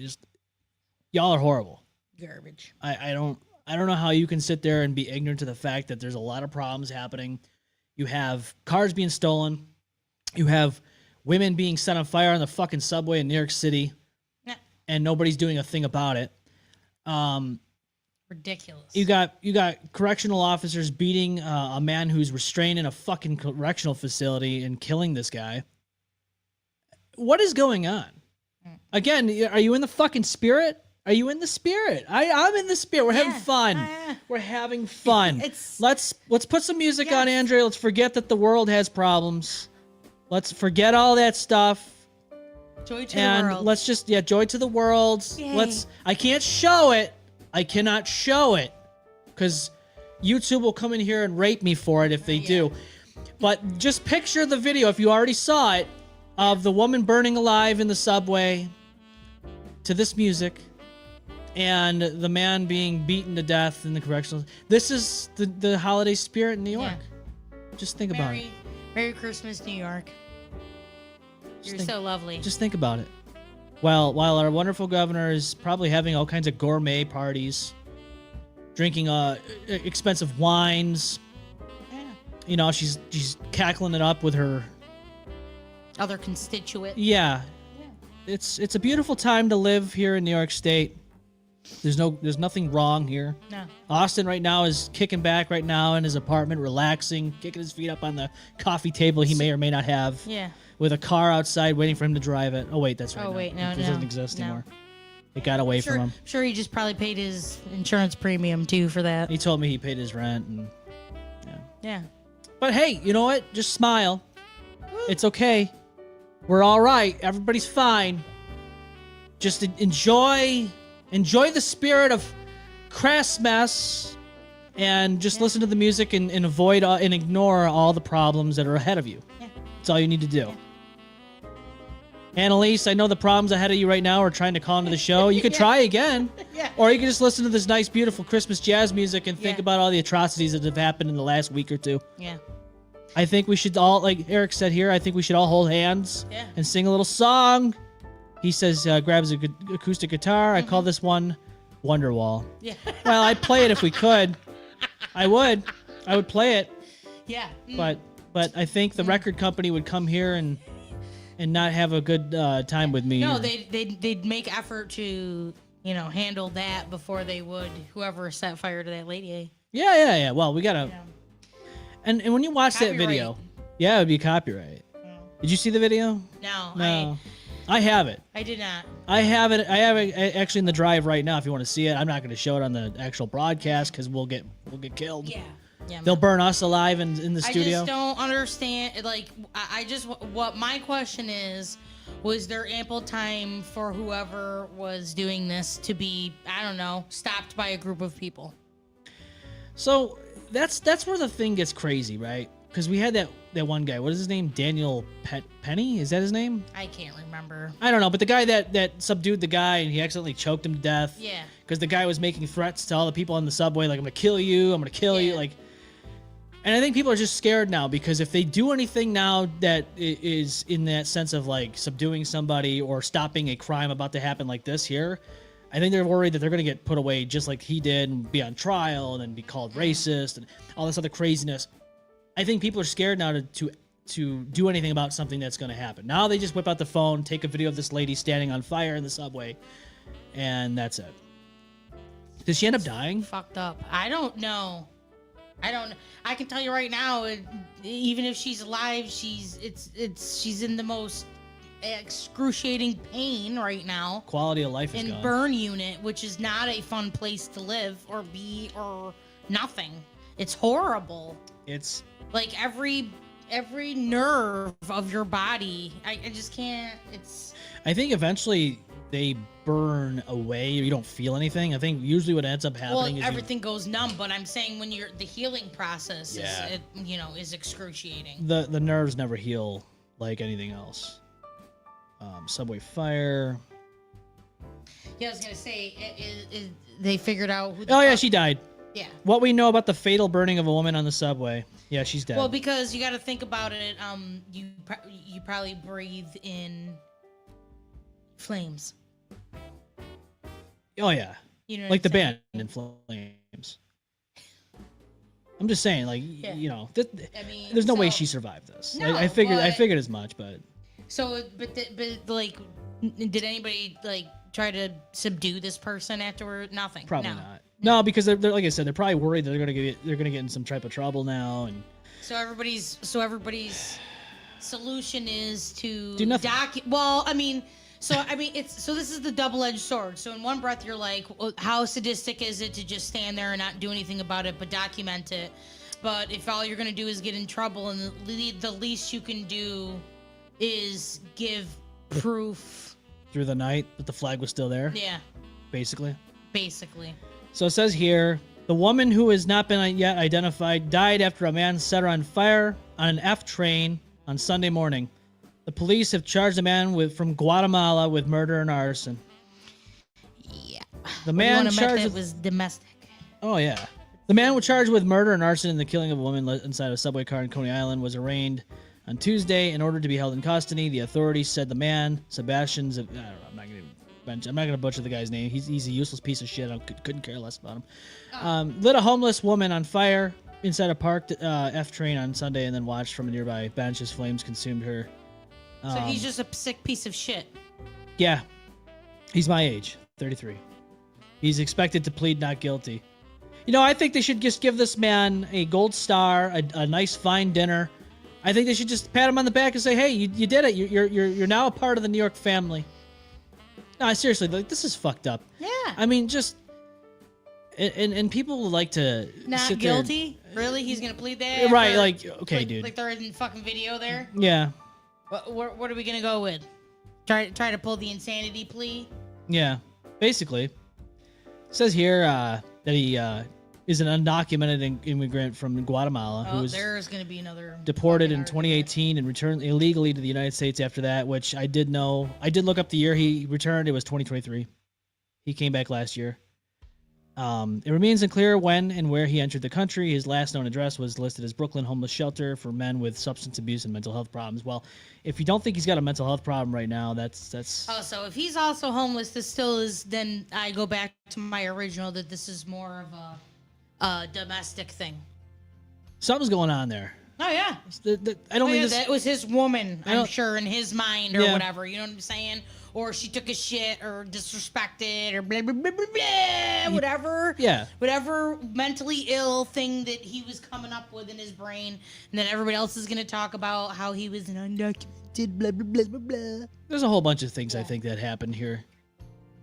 S2: Y'all are horrible.
S3: Garbage.
S2: I don't know how you can sit there and be ignorant to the fact that there's a lot of problems happening. You have cars being stolen. You have women being set on fire on the fucking subway in New York City.
S3: Yeah.
S2: And nobody's doing a thing about it.
S3: Ridiculous.
S2: You got correctional officers beating a man who's restrained in a fucking correctional facility and killing this guy. What is going on? Again, are you in the fucking spirit? Are you in the spirit? I'm in the spirit. We're having fun. We're having fun. Let's put some music on, Andrea. Let's forget that the world has problems. Let's forget all that stuff.
S3: Joy to the world.
S2: And let's just joy to the world.
S3: Yay.
S2: I can't show it. I cannot show it because YouTube will come in here and rape me for it if they do. But just picture the video if you already saw it of the woman burning alive in the subway to this music. And the man being beaten to death in the correctional. This is the holiday spirit in New York. Yeah. Just think about it.
S3: Merry Christmas, New York. You're so lovely.
S2: Just think about it. While our wonderful governor is probably having all kinds of gourmet parties, drinking expensive wines. Yeah. She's cackling it up with her
S3: other constituent.
S2: Yeah. It's a beautiful time to live here in New York State. There's nothing wrong here.
S3: No.
S2: Austin right now is kicking back right now in his apartment, relaxing, kicking his feet up on the coffee table he may or may not have.
S3: Yeah.
S2: With a car outside waiting for him to drive it. Oh wait, that's right.
S3: Oh wait, no,
S2: it doesn't exist anymore. It got away from him.
S3: Sure, he just probably paid his insurance premium too for that.
S2: He told me he paid his rent and
S3: yeah.
S2: But hey, you know what? Just smile. Woo. It's okay. We're all right. Everybody's fine. Just enjoy the spirit of CrassMess and just listen to the music and avoid and ignore all the problems that are ahead of you. Yeah. That's all you need to do. Yeah. Annalise, I know the problems ahead of you right now are trying to call into the show. You could try again. Or you can just listen to this nice, beautiful Christmas jazz music and think about all the atrocities that have happened in the last week or two.
S3: Yeah.
S2: I think we should all, like Eric said here, I think we should all hold hands and sing a little song. He says, grabs a good acoustic guitar. I call this one Wonderwall. Yeah. Well, I'd play it if we could. I would play it.
S3: Yeah.
S2: But I think the record company would come here and not have a good time with me.
S3: No, they'd make effort to, handle that before they would whoever set fire to that lady.
S2: Yeah. Well, we gotta. And when you watch that video, it would be copyright. Did you see the video?
S3: No.
S2: I have it.
S3: I did not.
S2: I have it actually in the drive right now. If you want to see it, I'm not going to show it on the actual broadcast because we'll get killed. Yeah. They'll burn us alive in the studio.
S3: I just don't understand. Like, what my question is, was there ample time for whoever was doing this to be, I don't know, stopped by a group of people?
S2: So that's where the thing gets crazy, right? Because we had that one guy. What is his name? Daniel Penny? Is that his name?
S3: I can't remember.
S2: I don't know, but the guy that subdued the guy and he accidentally choked him to death.
S3: Yeah.
S2: Because the guy was making threats to all the people on the subway, like, I'm gonna kill you, I'm gonna kill you, like. And I think people are just scared now because if they do anything now that is in that sense of like subduing somebody or stopping a crime about to happen like this here, I think they're worried that they're going to get put away just like he did and be on trial and then be called racist and all this other craziness. I think people are scared now to do anything about something that's going to happen. Now they just whip out the phone, take a video of this lady standing on fire in the subway, and that's it. Did she end up dying?
S3: Fucked up. I don't know. I can tell you right now, even if she's alive, she's in the most excruciating pain right now.
S2: Quality of life is gone.
S3: In burn unit, which is not a fun place to live or be or nothing. It's horrible.
S2: It's
S3: like every nerve of your body. I just can't.
S2: I think eventually they burn away. You don't feel anything. I think usually what ends up happening is
S3: everything goes numb. But I'm saying when the healing process is excruciating.
S2: The nerves never heal like anything else. Subway fire.
S3: Yeah, I was gonna say they figured out who.
S2: Yeah, she died.
S3: Yeah.
S2: What we know about the fatal burning of a woman on the subway. Yeah, she's dead.
S3: Well, because you got to think about it. You probably breathe in flames.
S2: Oh yeah.
S3: You know,
S2: like the band in Flames. I'm just saying, like, you know, there's no way she survived this.
S3: No,
S2: I figured as much, but.
S3: So, but like, did anybody like try to subdue this person afterward? Nothing.
S2: Probably not. No, because they're like I said, they're probably worried that they're gonna get in some type of trouble now, and.
S3: So everybody's solution is to
S2: do nothing.
S3: Well, I mean. So this is the double-edged sword. So in one breath you're like, well, how sadistic is it to just stand there and not do anything about it, but document it? But if all you're gonna do is get in trouble, and the least you can do is give proof
S2: through the night that the flag was still there.
S3: Yeah.
S2: Basically. So it says here, the woman who has not been yet identified died after a man set her on fire on an F train on Sunday morning. The police have charged a man from Guatemala with murder and arson.
S3: Yeah.
S2: The man
S3: charged was domestic.
S2: Oh yeah. The man was charged with murder and arson in the killing of a woman inside a subway car in Coney Island was arraigned on Tuesday in order to be held in custody. The authorities said the man, Sebastian, I don't know, I'm not gonna butcher the guy's name. He's a useless piece of shit. I couldn't care less about him. Lit a homeless woman on fire inside a parked F train on Sunday and then watched from a nearby bench as flames consumed her.
S3: So he's just a sick piece of shit.
S2: Yeah. He's my age, 33. He's expected to plead not guilty. You know, I think they should just give this man a gold star, a nice fine dinner. I think they should just pat him on the back and say, "Hey, you did it. You're now a part of the New York family." No, seriously, like, this is fucked up.
S3: Yeah.
S2: I mean, just and people like to
S3: not
S2: sit
S3: guilty.
S2: There.
S3: Really, he's gonna plead that?
S2: Right? Like, okay, dude.
S3: Like there isn't fucking video there.
S2: Yeah.
S3: What are we gonna go with? Try to pull the insanity plea?
S2: Yeah, basically. It says here that he is an undocumented immigrant from Guatemala who was
S3: there's gonna be another
S2: deported in 2018 and returned illegally to the United States after that, which I did know. I did look up the year he returned. It was 2023. He came back last year. It remains unclear when and where he entered the country. His last known address was listed as Brooklyn Homeless Shelter for men with substance abuse and mental health problems. Well, if you don't think he's got a mental health problem right now, that's.
S3: Oh, so if he's also homeless, this still is. Then I go back to my original that this is more of a domestic thing.
S2: Something's going on there.
S3: Oh yeah.
S2: I don't think
S3: that was his woman. I'm sure in his mind or whatever. You know what I'm saying? Or she took a shit or disrespected or blah, blah, blah, blah, blah, whatever.
S2: Yeah.
S3: Whatever mentally ill thing that he was coming up with in his brain. And then everybody else is going to talk about how he was an undocumented blah, blah, blah, blah, blah.
S2: There's a whole bunch of things I think that happened here.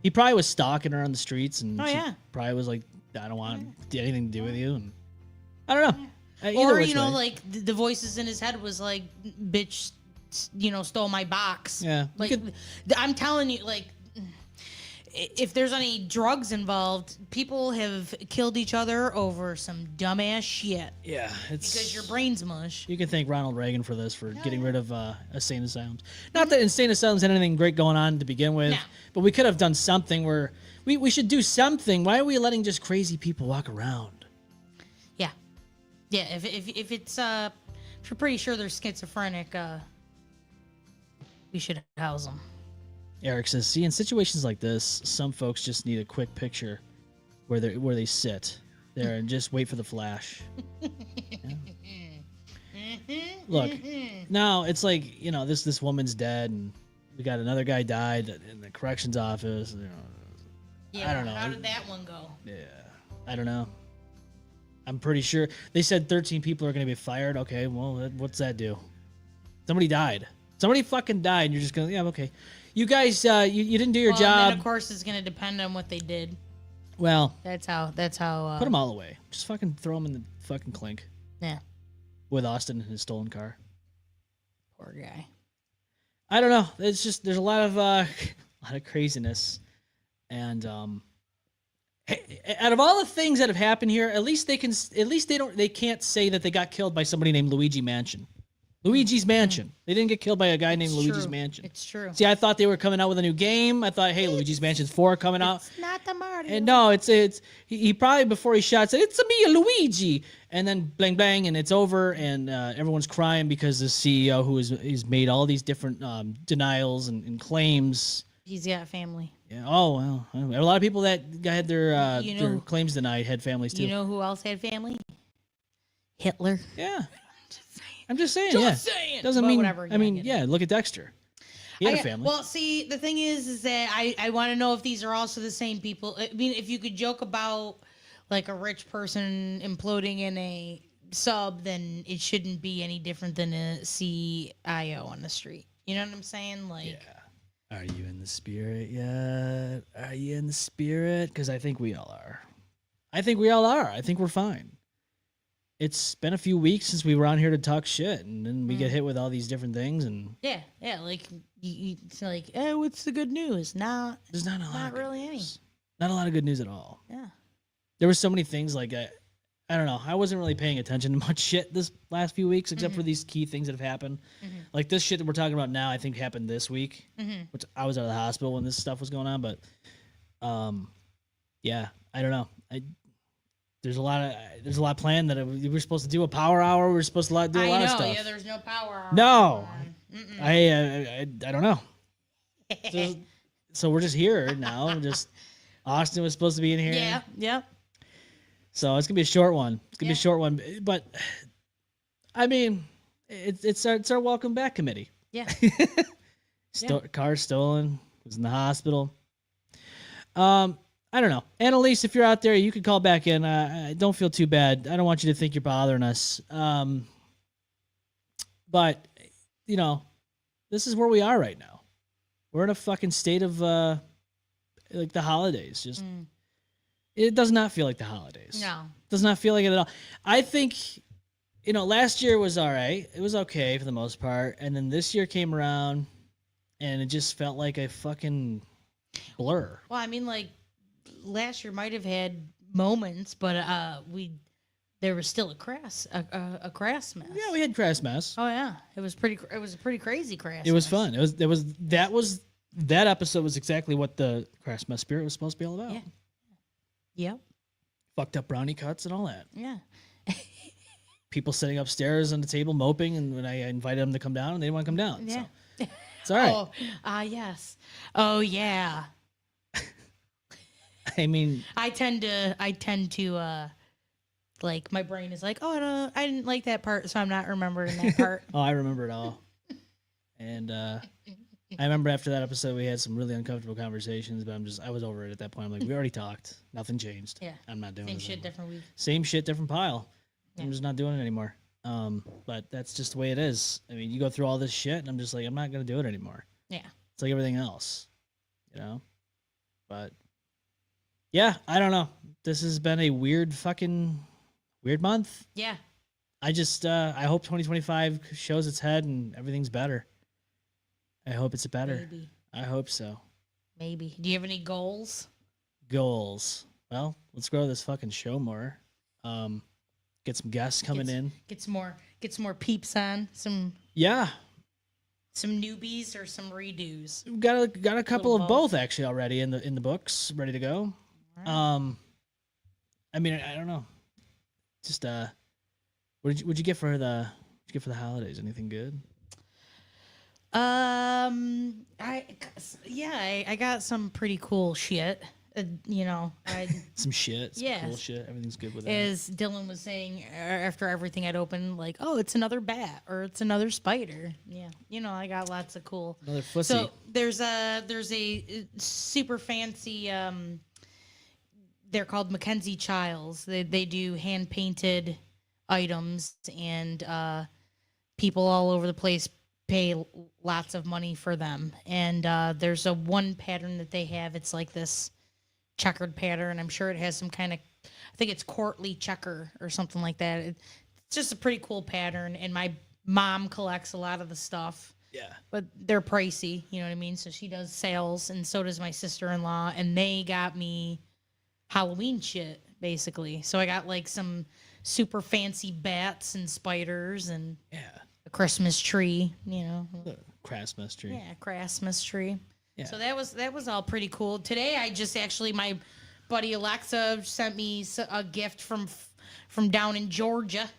S2: He probably was stalking her on the streets and she probably was like, I don't want anything to do with you. And I don't know.
S3: Or, you know, like the voices in his head was like, bitch, stole my box.
S2: Yeah,
S3: Like, I'm telling you, like, if there's any drugs involved, people have killed each other over some dumbass shit.
S2: Yeah, it's
S3: because your brain's mush.
S2: You can thank Ronald Reagan for this, for getting rid of insane asylums. Not that insane asylums had anything great going on to begin with, but we could have done something where we should do something. Why are we letting just crazy people walk around?
S3: Yeah, yeah. If it's if you're pretty sure they're schizophrenic, we should house them.
S2: Eric says, see, in situations like this, some folks just need a quick picture where they sit there and just wait for the flash. Yeah. Look, now it's like, this woman's dead, and we got another guy died in the corrections office.
S3: Yeah,
S2: I don't know.
S3: How did that one go?
S2: Yeah, I don't know. I'm pretty sure they said 13 people are going to be fired. Okay, well, what's that do? Somebody died. Somebody fucking died, and you're just going, yeah, okay. You guys, you didn't do your job.
S3: And then, of course, it's going to depend on what they did.
S2: Well,
S3: that's how.
S2: Put them all away. Just fucking throw them in the fucking clink.
S3: Yeah.
S2: With Austin and his stolen car.
S3: Poor guy.
S2: I don't know. It's just there's a lot of craziness, and out of all the things that have happened here, at least they can't say that they got killed by somebody named Luigi Mansion. Luigi's Mansion. They didn't get killed by a guy named Luigi's Mansion.
S3: It's true.
S2: See, I thought they were coming out with a new game. I thought, hey, Luigi's Mansion's 4 coming out.
S3: It's not the Mario.
S2: And no, he probably before he shot said, "It's me, Luigi," and then bang bang, and it's over, and everyone's crying because the CEO he's made all these different denials and claims.
S3: He's got family.
S2: Yeah. Oh well, a lot of people that had their claims denied had families too.
S3: You know who else had family? Hitler.
S2: Yeah. I'm just saying.
S3: Saying.
S2: Doesn't mean whatever. I mean, yeah. Look at Dexter. He had a family.
S3: Well, see, the thing is that I want to know if these are also the same people. I mean, if you could joke about like a rich person imploding in a sub, then it shouldn't be any different than a CIO on the street. You know what I'm saying? Like,
S2: yeah. Are you in the spirit yet? Are you in the spirit? Because I think we all are. I think we're fine. It's been a few weeks since we were on here to talk shit, and then we get hit with all these different things, and
S3: yeah, like it's like, oh, what's the good news?
S2: There's not a lot.
S3: Not really any.
S2: Not a lot of good news at all.
S3: Yeah.
S2: There were so many things like I don't know. I wasn't really paying attention to much shit this last few weeks, except for these key things that have happened. Like this shit that we're talking about now, I think happened this week, which I was out of the hospital when this stuff was going on. But, yeah, I don't know. There's a lot planned that we were supposed to do a power hour. We were supposed to do a lot of stuff.
S3: Yeah, there's no power hour.
S2: No, I don't know. So we're just here now. Austin was supposed to be in here.
S3: Yeah, yeah.
S2: So it's gonna be a short one. But I mean, it's our welcome back committee.
S3: Yeah.
S2: Car stolen. Was in the hospital. I don't know. Annalise, if you're out there, you can call back in. Don't feel too bad. I don't want you to think you're bothering us. But, this is where we are right now. We're in a fucking state of, like the holidays. Just, it does not feel like the holidays.
S3: No.
S2: It does not feel like it at all. I think, last year was all right. It was okay for the most part. And then this year came around, and it just felt like a fucking blur.
S3: Well, I mean, like, last year might have had moments, but there was still a CrassMess.
S2: Yeah, we had CrassMess.
S3: Oh yeah, it was a pretty crazy CrassMess.
S2: It was fun. That episode was exactly what the CrassMess spirit was supposed to be all about.
S3: Yeah. Yep.
S2: Fucked up brownie cuts and all that.
S3: Yeah.
S2: People sitting upstairs on the table moping, and when I invited them to come down, and they didn't want to come down.
S3: Yeah.
S2: So it's all right.
S3: Oh, yes. Oh yeah.
S2: I mean,
S3: I tend to like my brain is like, oh, I didn't like that part, so I'm not remembering that part.
S2: Oh, I remember it all. And I remember after that episode, we had some really uncomfortable conversations, but I was over it at that point. I'm like, we already talked. Nothing changed.
S3: Yeah.
S2: I'm not doing it.
S3: Same shit, different week.
S2: Same shit, different pile.
S3: Yeah.
S2: I'm just not doing it anymore. But that's just the way it is. I mean, you go through all this shit, and I'm just like, I'm not going to do it anymore.
S3: Yeah.
S2: It's like everything else, But yeah, I don't know. This has been a weird month.
S3: Yeah.
S2: I just I hope 2025 shows its head and everything's better. I hope it's better.
S3: Maybe.
S2: I hope so.
S3: Maybe. Do you have any goals?
S2: Goals. Well, let's grow this fucking show more. Get some guests coming in.
S3: Get some more peeps on. Some newbies or some redos.
S2: We've got a couple of
S3: both.
S2: both actually already in the books, ready to go.
S3: Right.
S2: I mean, I don't know. Just what'd you get for the holidays? Anything good?
S3: I got some pretty cool shit.
S2: Some shit. Some
S3: Yes.
S2: cool shit. Everything's good with that.
S3: As Dylan was saying after everything had opened, like, oh, it's another bat or it's another spider. Yeah, I got lots of cool.
S2: Another fussy.
S3: So there's a super fancy. They're called Mackenzie Childs. They do hand painted items, and people all over the place pay lots of money for them. And there's a one pattern that they have. It's like this checkered pattern. I'm sure it has some kind of, I think it's courtly checker or something like that. It's just a pretty cool pattern. And my mom collects a lot of the stuff.
S2: Yeah.
S3: But they're pricey, you know what I mean? So she does sales, and so does my sister-in-law, and they got me Halloween shit, basically. So I got like some super fancy bats and spiders and a Christmas tree,
S2: The CrassMess tree.
S3: Yeah, CrassMess tree.
S2: Yeah.
S3: So that was all pretty cool. Today I just actually, my buddy Alexa sent me a gift from down in Georgia.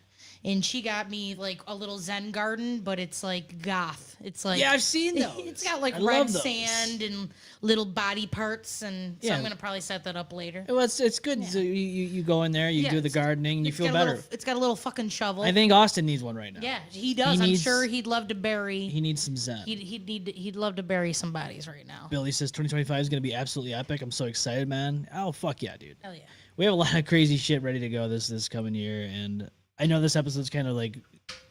S3: And she got me like a little Zen garden, but it's like goth. It's like,
S2: yeah, I've seen those.
S3: It's got like
S2: I
S3: red
S2: love those.
S3: sand and little body parts, and so
S2: Yeah.
S3: I'm gonna probably set that up later.
S2: Well, it's good. So you go in there, you do the
S3: it's-
S2: gardening, and you
S3: it's
S2: feel
S3: got
S2: better.
S3: It's got a little fucking shovel.
S2: I think Austin needs one right now.
S3: Yeah, he does. I'm
S2: needs-
S3: sure he'd love to bury.
S2: He needs some Zen.
S3: He'd love to bury some bodies right now.
S2: Billy says 2025 is going to be absolutely epic. I'm so excited, man. Oh, fuck yeah, dude.
S3: Hell yeah.
S2: We have a lot of crazy shit ready to go this coming year. And I know this episode's kind of like,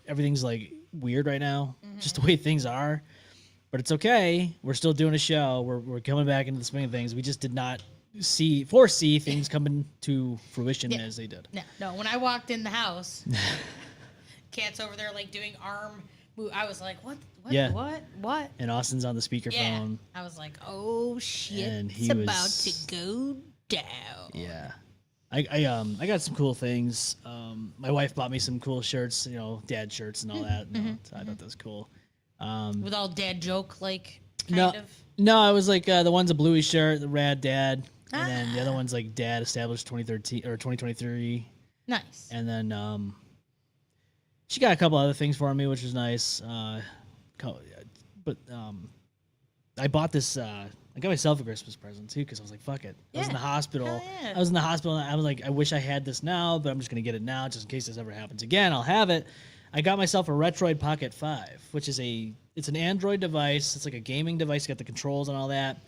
S2: everything's like weird right now, just the way things are. But it's okay. We're still doing a show. We're coming back into the swing of things. We just did not foresee things coming to fruition as they did.
S3: No. When I walked in the house, Cat's over there like doing arm move. I was like, what?
S2: Yeah.
S3: What?
S2: And Austin's on the speakerphone.
S3: Yeah. I was like, oh shit,
S2: And
S3: it's
S2: he
S3: about
S2: was-
S3: to go down.
S2: Yeah. I got some cool things. My wife bought me some cool shirts, dad shirts and all that. So I thought that was cool.
S3: With all dad joke like
S2: No,
S3: kind of.
S2: no, I was like the one's a bluey shirt, the rad dad, and then the other one's like dad established 2013 or 2023,
S3: Nice.
S2: and then she got a couple other things for me, which was nice. But I bought this. I got myself a Christmas present too because I was like, "Fuck it." I was in the hospital.
S3: Hell yeah.
S2: I was in the hospital. And I was like, "I wish I had this now, but I'm just gonna get it now, just in case this ever happens again. I'll have it." I got myself a Retroid Pocket 5, which is it's an Android device. It's like a gaming device. Got the controls and all that.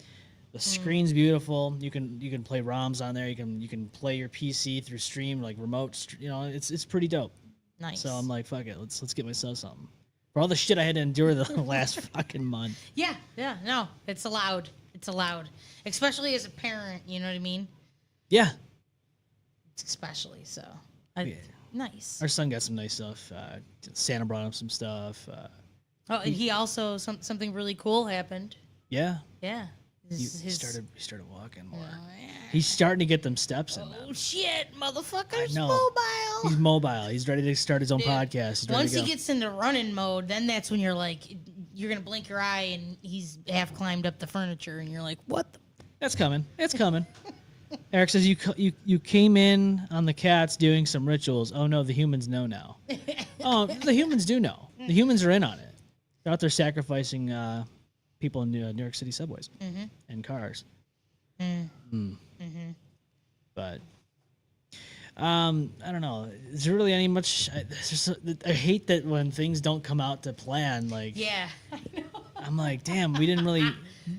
S2: The screen's beautiful. You can play ROMs on there. You can play your PC through stream like remote. It's pretty dope.
S3: Nice.
S2: So I'm like, fuck it. Let's get myself something. For all the shit I had to endure the last fucking month.
S3: Yeah. No, it's allowed. It's allowed, especially as a parent. You know what I mean?
S2: Yeah.
S3: Especially so.
S2: Yeah.
S3: Nice.
S2: Our son got some nice stuff. Santa brought him some stuff.
S3: Oh, and he also something really cool happened.
S2: Yeah.
S3: Yeah.
S2: He started walking more.
S3: Oh, yeah.
S2: He's starting to get them steps in.
S3: Oh shit, motherfucker's
S2: know.
S3: mobile.
S2: He's mobile. He's ready to start his own
S3: Dude,
S2: podcast. He's ready
S3: Once
S2: to go.
S3: he gets into running mode, then that's when you're like, you're gonna blink your eye and he's half climbed up the furniture, and you're like, what?
S2: That's coming. It's coming. Eric says you came in on the cats doing some rituals. Oh no, the humans know now. Oh, the humans do know. The humans are in on it. They're out there sacrificing people in New York City subways and cars. But I don't know. Is there really any much? I hate that when things don't come out to plan. Like,
S3: Yeah.
S2: I'm like, damn, we didn't really.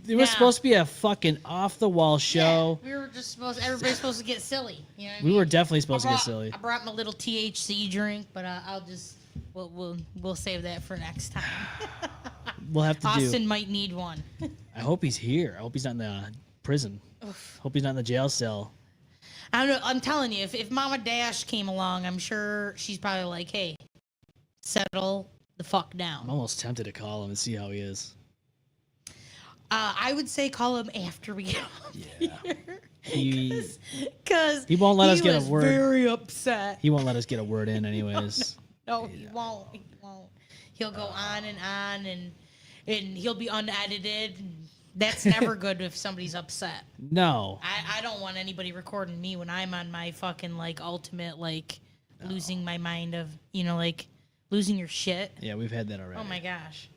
S2: It was
S3: Yeah.
S2: supposed to be a fucking off the wall show.
S3: Yeah, we were just everybody's supposed to get silly. You know what I
S2: We
S3: mean?
S2: were definitely supposed to get silly.
S3: I brought my little THC drink, but we'll save that for next time.
S2: We'll have to
S3: Austin might need one.
S2: I hope he's here. I hope he's not in the prison. Hope he's not in the jail cell.
S3: I don't know. I'm telling you, if Mama Dash came along, I'm sure she's probably like, "Hey, settle the fuck
S2: I'm
S3: down."
S2: almost tempted to call him and see how he is.
S3: I would say call him after we get off
S2: Yeah.
S3: here. Because
S2: He won't let us get a
S3: was
S2: word.
S3: very upset.
S2: He won't let us get a word in, anyways.
S3: No, he won't. He won't. He'll go on, and he'll be unedited. That's never good if somebody's upset.
S2: No.
S3: I don't want anybody recording me when I'm on my fucking like ultimate like losing my mind of like losing your shit.
S2: Yeah, we've had that already.
S3: Oh my gosh.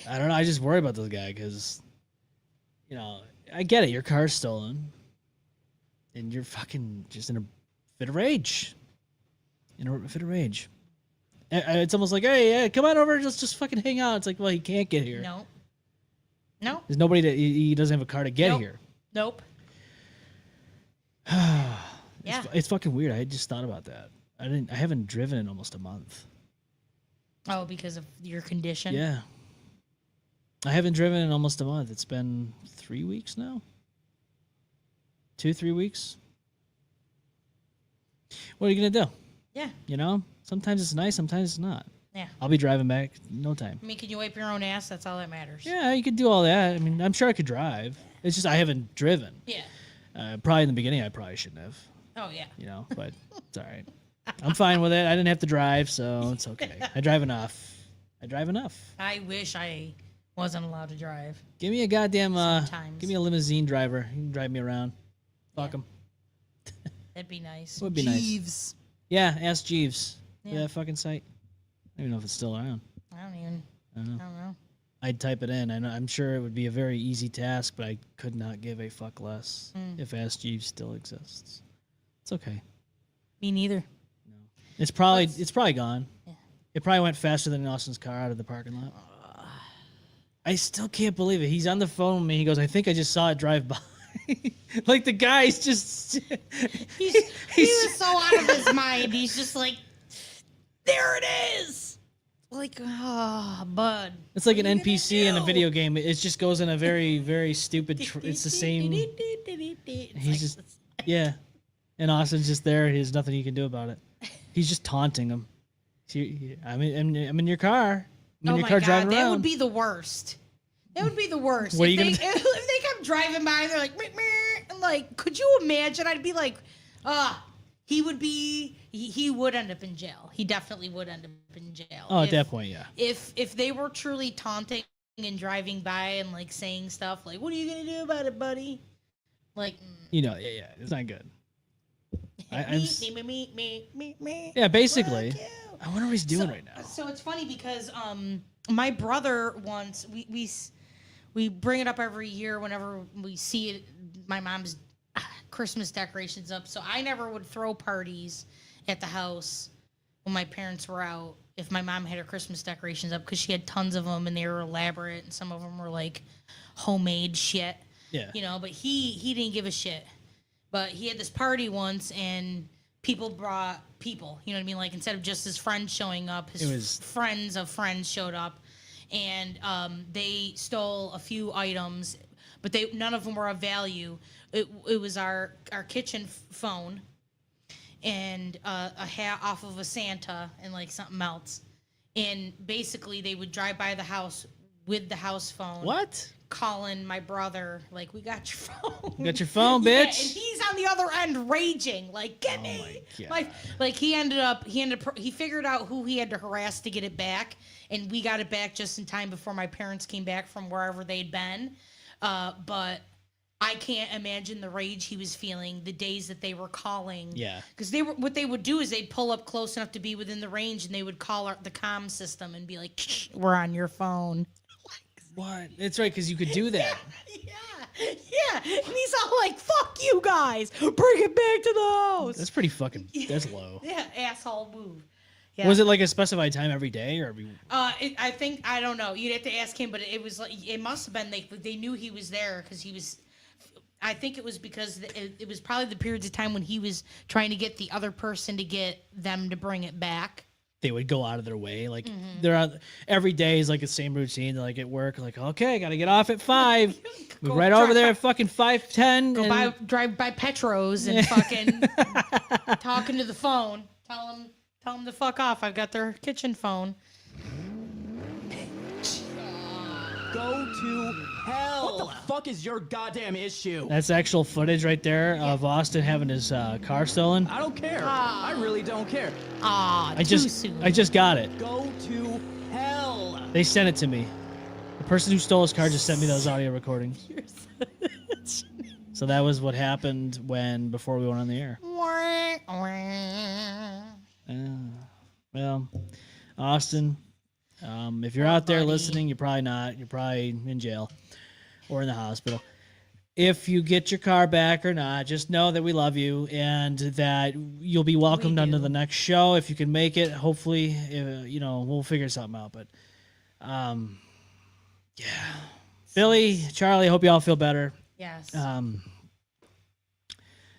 S2: I don't know. I just worry about this guy because, I get it. Your car's stolen, and you're fucking just in a fit of rage. It's almost like, hey, yeah, come on over. Let's just fucking hang out. It's like, well, he can't get here.
S3: No.
S2: There's nobody that he doesn't have a car to get here.
S3: Nope. Yeah.
S2: It's fucking weird. I just thought about that. I haven't driven in almost a month.
S3: Oh, because of your condition?
S2: Yeah. I haven't driven in almost a month. It's been 3 weeks now. 2-3 weeks. What are you gonna do?
S3: Yeah.
S2: Sometimes it's nice, sometimes it's not.
S3: Yeah.
S2: I'll be driving back in no time.
S3: I mean, can you wipe your own ass? That's all that matters.
S2: Yeah, you could do all that. I mean, I'm sure I could drive. It's just I haven't driven.
S3: Yeah.
S2: Probably in the beginning, I probably shouldn't have.
S3: Oh, yeah.
S2: But it's all right. I'm fine with it. I didn't have to drive, so it's okay. I drive enough.
S3: I wish I wasn't allowed to drive.
S2: Give me a goddamn,
S3: Sometimes.
S2: give me a limousine driver. You can drive me around. Fuck him.
S3: That'd be nice.
S2: Would be nice.
S3: Jeeves.
S2: Yeah, ask Jeeves.
S3: Yeah.
S2: That fucking site. I don't even know if it's still around.
S3: I don't know.
S2: I'd type it in. I'm sure it would be a very easy task, but I could not give a fuck less if Ask Jeeves still exists. It's okay.
S3: Me neither.
S2: It's probably gone.
S3: Yeah.
S2: It probably went faster than Austin's car out of the parking lot. I still can't believe it. He's on the phone with me. He goes, I think I just saw it drive by. Like the guy's just...
S3: He was so out of his mind. He's just like, there it is. Like, oh, bud.
S2: It's like an NPC in a video game. It just goes in a very, very stupid... it's the same... He's just... Yeah. And Austin's just there. There's nothing you can do about it. He's just taunting him. I'm in your car. I'm in your car driving around.
S3: That would be the worst. That would be the worst.
S2: What are you
S3: if they come driving by and they're like, meh, meh, and like, could you imagine? I'd be like, he would end up in jail. He definitely would end up in jail.
S2: Oh, at that point, yeah.
S3: If they were truly taunting and driving by and like saying stuff like, what are you gonna do about it, buddy? Like,
S2: yeah, it's not good.
S3: Me.
S2: Yeah, basically. I wonder what he's doing right now.
S3: So it's funny because my brother once we bring it up every year whenever we see it, my mom's Christmas decorations up. So I never would throw parties at the house when my parents were out if my mom had her Christmas decorations up because she had tons of them and they were elaborate and some of them were like homemade shit.
S2: Yeah.
S3: But he didn't give a shit. But he had this party once, and people brought people. You know what I mean? Like, instead of just his friends showing up, friends of friends showed up. And they stole a few items, but none of them were of value. It was our kitchen phone and a hat off of a Santa and, like, something else. And basically, they would drive by the house with the house phone.
S2: What?
S3: Calling my brother, like, we got your phone.
S2: You got your phone, bitch.
S3: Yeah, and he's on the other end raging, like, get me.
S2: My God.
S3: Like, he figured out who he had to harass to get it back, and we got it back just in time before my parents came back from wherever they'd been. But I can't imagine the rage he was feeling the days that they were calling.
S2: Yeah.
S3: Because what they would do is they'd pull up close enough to be within the range, and they would call the comm system and be like, we're on your phone.
S2: What? It's right, because you could do that.
S3: Yeah. And he's all like, fuck you guys. Bring it back to the house.
S2: That's pretty fucking, that's low.
S3: Yeah, asshole move. Yeah.
S2: Was it like a specified time every day or every...
S3: I don't know. You'd have to ask him, but it was like, it must have been, they knew he was there because he was... I think it was because it was probably the periods of time when he was trying to get the other person to get them to bring it back.
S2: They would go out of their way. Like, they're on... Every day is like the same routine. They're like at work, like, okay, got to get off at 5. Move right over there at fucking 5:10.
S3: Drive by Petros and fucking talking to the phone. Tell them to fuck off. I've got their kitchen phone.
S4: Go to hell. What the fuck is your goddamn issue?
S2: That's actual footage right there of Austin having his car stolen.
S4: I don't care. I really don't care.
S2: I just got it.
S4: Go to hell.
S2: They sent it to me. The person who stole his car just sent me those audio recordings. So that was what happened before we went on the air. Well, Austin, if you're out there listening, you're probably not. You're probably in jail or in the hospital. If you get your car back or not, just know that we love you and that you'll be welcomed onto the next show if you can make it. Hopefully, we'll figure something out. But, yeah. Billy, Charlie, hope you all feel better.
S3: Yes.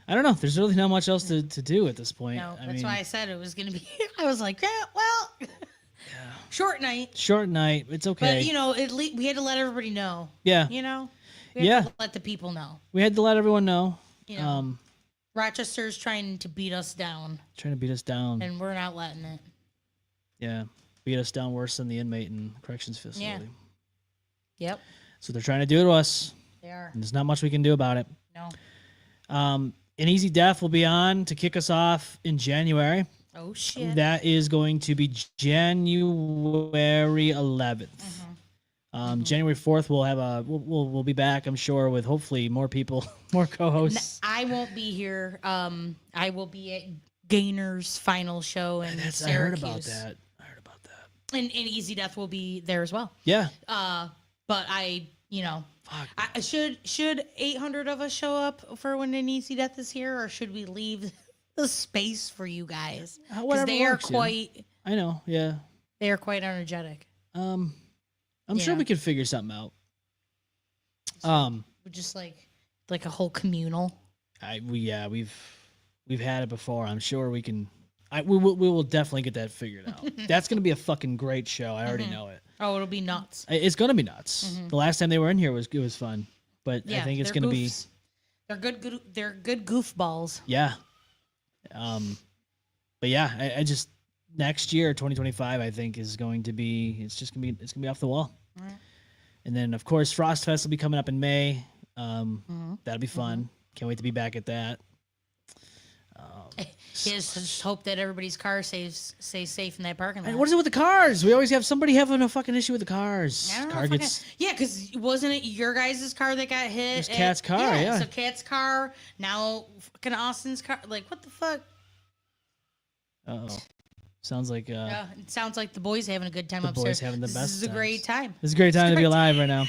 S2: I don't know. There's really not much else to do at this point.
S3: No, that's why I said it was going to be. I was like, yeah, well, short night.
S2: Short night. It's okay.
S3: But, at least we had to let everybody know.
S2: Yeah.
S3: We had to let the people know.
S2: We had to let everyone know.
S3: Rochester's trying to beat us down.
S2: Trying to beat us down.
S3: And we're not letting it.
S2: Yeah. Beat us down worse than the inmate in corrections facility.
S3: Yeah. Yep.
S2: So they're trying to do it to us.
S3: They are.
S2: And there's not much we can do about it.
S3: No.
S2: An Easy Death will be on to kick us off in January.
S3: Oh, shit.
S2: That is going to be January 11th. January 4th, we'll be back, I'm sure, with hopefully more people, more co-hosts.
S3: I won't be here. I will be at Gainer's final show in Syracuse.
S2: I heard about that.
S3: And Easy Death will be there as well.
S2: Yeah.
S3: But should 800 of us show up for when an Easy Death is here, or should we leave the space for you guys? Because they are quite.
S2: I know. Yeah.
S3: They are quite energetic.
S2: I'm sure we could figure something out.
S3: Just like a whole communal.
S2: We've had it before. I'm sure we can. We will definitely get that figured out. That's gonna be a fucking great show. I already know it.
S3: Oh, it'll be nuts.
S2: It's gonna be nuts. The last time they were in here it was fun, but I think it's gonna be.
S3: They're good. They're good goofballs.
S2: Yeah. But yeah, I just next year 2025 I think is going to be. It's gonna be off the wall. All right. And then of course Frost Fest will be coming up in May. That'll be fun. Can't wait to be back at that.
S3: Just hope that everybody's car stays safe in that parking lot.
S2: And what is it with the cars? We always have somebody having a fucking issue with the cars.
S3: Because wasn't it your guys' car that got hit?
S2: It was Kat's car, yeah.
S3: So Kat's car, now fucking Austin's car. Like, what the fuck?
S2: Uh-oh. Sounds like...
S3: it sounds like the boys having a good time upstairs.
S2: The boys having the best
S3: This is a great time.
S2: This is a great time to be alive right now.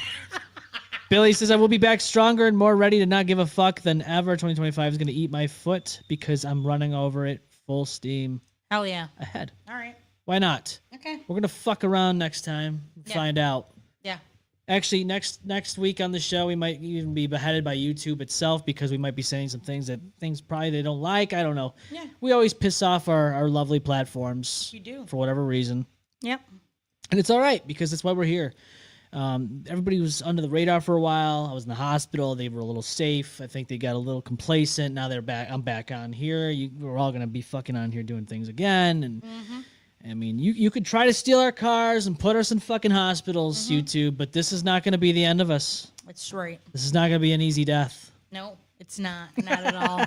S2: Billy says, I will be back stronger and more ready to not give a fuck than ever. 2025 is going to eat my foot because I'm running over it full steam.
S3: Hell yeah.
S2: Ahead.
S3: All right.
S2: Why not?
S3: Okay.
S2: We're going to fuck around next time. Find out.
S3: Yeah.
S2: Actually, next week on the show, we might even be beheaded by YouTube itself because we might be saying some things probably they don't like. I don't know.
S3: Yeah.
S2: We always piss off our lovely platforms.
S3: You do.
S2: For whatever reason.
S3: Yep.
S2: And it's all right because that's why we're here. Everybody was under the radar for a while. I was in the hospital. They were a little safe. I think they got a little complacent. Now they're back. I'm back on here. We're all going to be fucking on here doing things again. And I mean, you could try to steal our cars and put us in fucking hospitals, YouTube, but this is not going to be the end of us.
S3: That's right.
S2: This is not going to be an easy death.
S3: No, it's not. Not at all.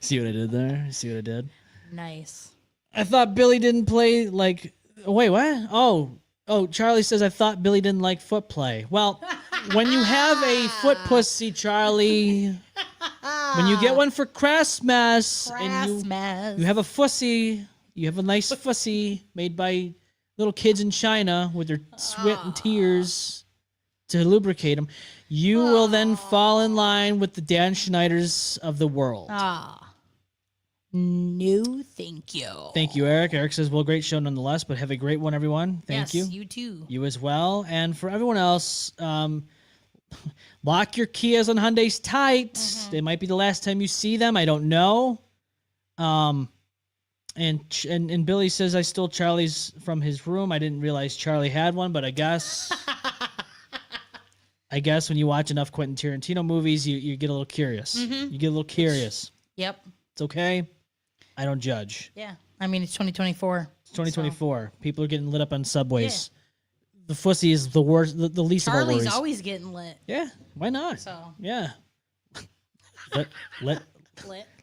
S2: See what I did there? See what I did?
S3: Nice.
S2: I thought Billy didn't play like... Wait, what? Oh, Charlie says, I thought Billy didn't like foot play. Well, when you have a foot pussy, Charlie, when you get one for CrassMess, and you have a fussy, you have a nice fussy made by little kids in China with their sweat and tears to lubricate them, you will then fall in line with the Dan Schneiders of the world.
S3: No, thank you.
S2: Thank you, Eric. Eric says, well, great show nonetheless, but have a great one, everyone. Thank you.
S3: Yes, you too.
S2: You as well. And for everyone else, lock your Kias and Hyundais tight. They might be the last time you see them. I don't know. And Billy says, I stole Charlie's from his room. I didn't realize Charlie had one, but I guess... when you watch enough Quentin Tarantino movies, you get a little curious. You get a little curious.
S3: Yep.
S2: It's okay. I don't judge.
S3: Yeah. I mean, it's 2024.
S2: It's 2024. So. People are getting lit up on subways. The fussy is the worst, the least of our
S3: Charlie's
S2: worries.
S3: always getting lit.
S2: Yeah, why not?
S3: So
S2: Yeah. let
S3: lit.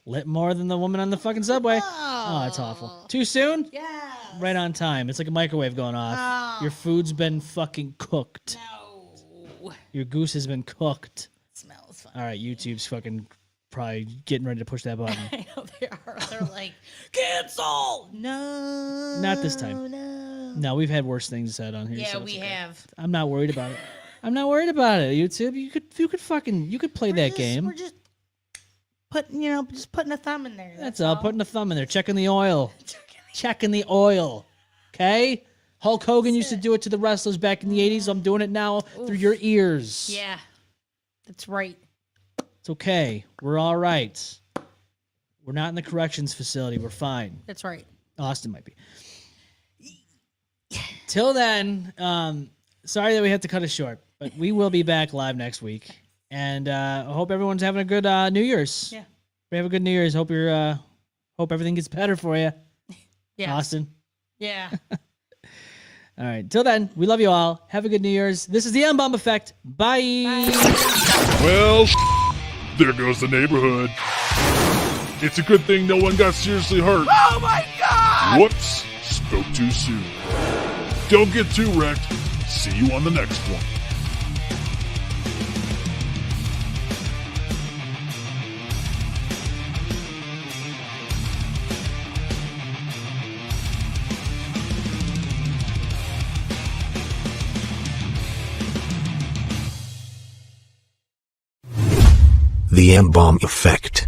S2: let more than the woman on the fucking subway. Oh, that's awful. Too soon?
S3: Yeah.
S2: Right on time. It's like a microwave going off.
S3: Oh.
S2: Your food's been fucking cooked.
S3: No.
S2: Your goose has been cooked.
S3: Smells fun.
S2: All right, YouTube's fucking probably getting ready to push that button.
S3: I know they are. They're like, cancel. No.
S2: Not this time.
S3: No.
S2: No, we've had worse things said on here.
S3: Yeah,
S2: so it's
S3: we
S2: okay.
S3: have.
S2: I'm not worried about it. I'm not worried about it. YouTube, you could play that game.
S3: We're just putting, just putting a thumb in there.
S2: That's all. Putting a thumb in there, checking the oil, checking the oil. Okay. Hulk Hogan used to do it to the wrestlers back in the '80s. So I'm doing it now through your ears.
S3: Yeah, that's right.
S2: It's okay. We're all right. We're not in the corrections facility. We're fine.
S3: That's right.
S2: Austin might be. Till then, sorry that we had to cut it short, but we will be back live next week. And I hope everyone's having a good New Year's.
S3: Yeah.
S2: We have a good New Year's. Hope you're hope everything gets better for you.
S3: Yeah.
S2: Austin.
S3: Yeah.
S2: All right. Till then, we love you all. Have a good New Year's. This is the M-Balm Effect. Bye.
S5: Well, there goes the neighborhood. It's a good thing no one got seriously hurt.
S4: Oh my god!
S5: Whoops, spoke too soon. Don't get too wrecked. See you on the next one.
S6: The M-Balm Effect.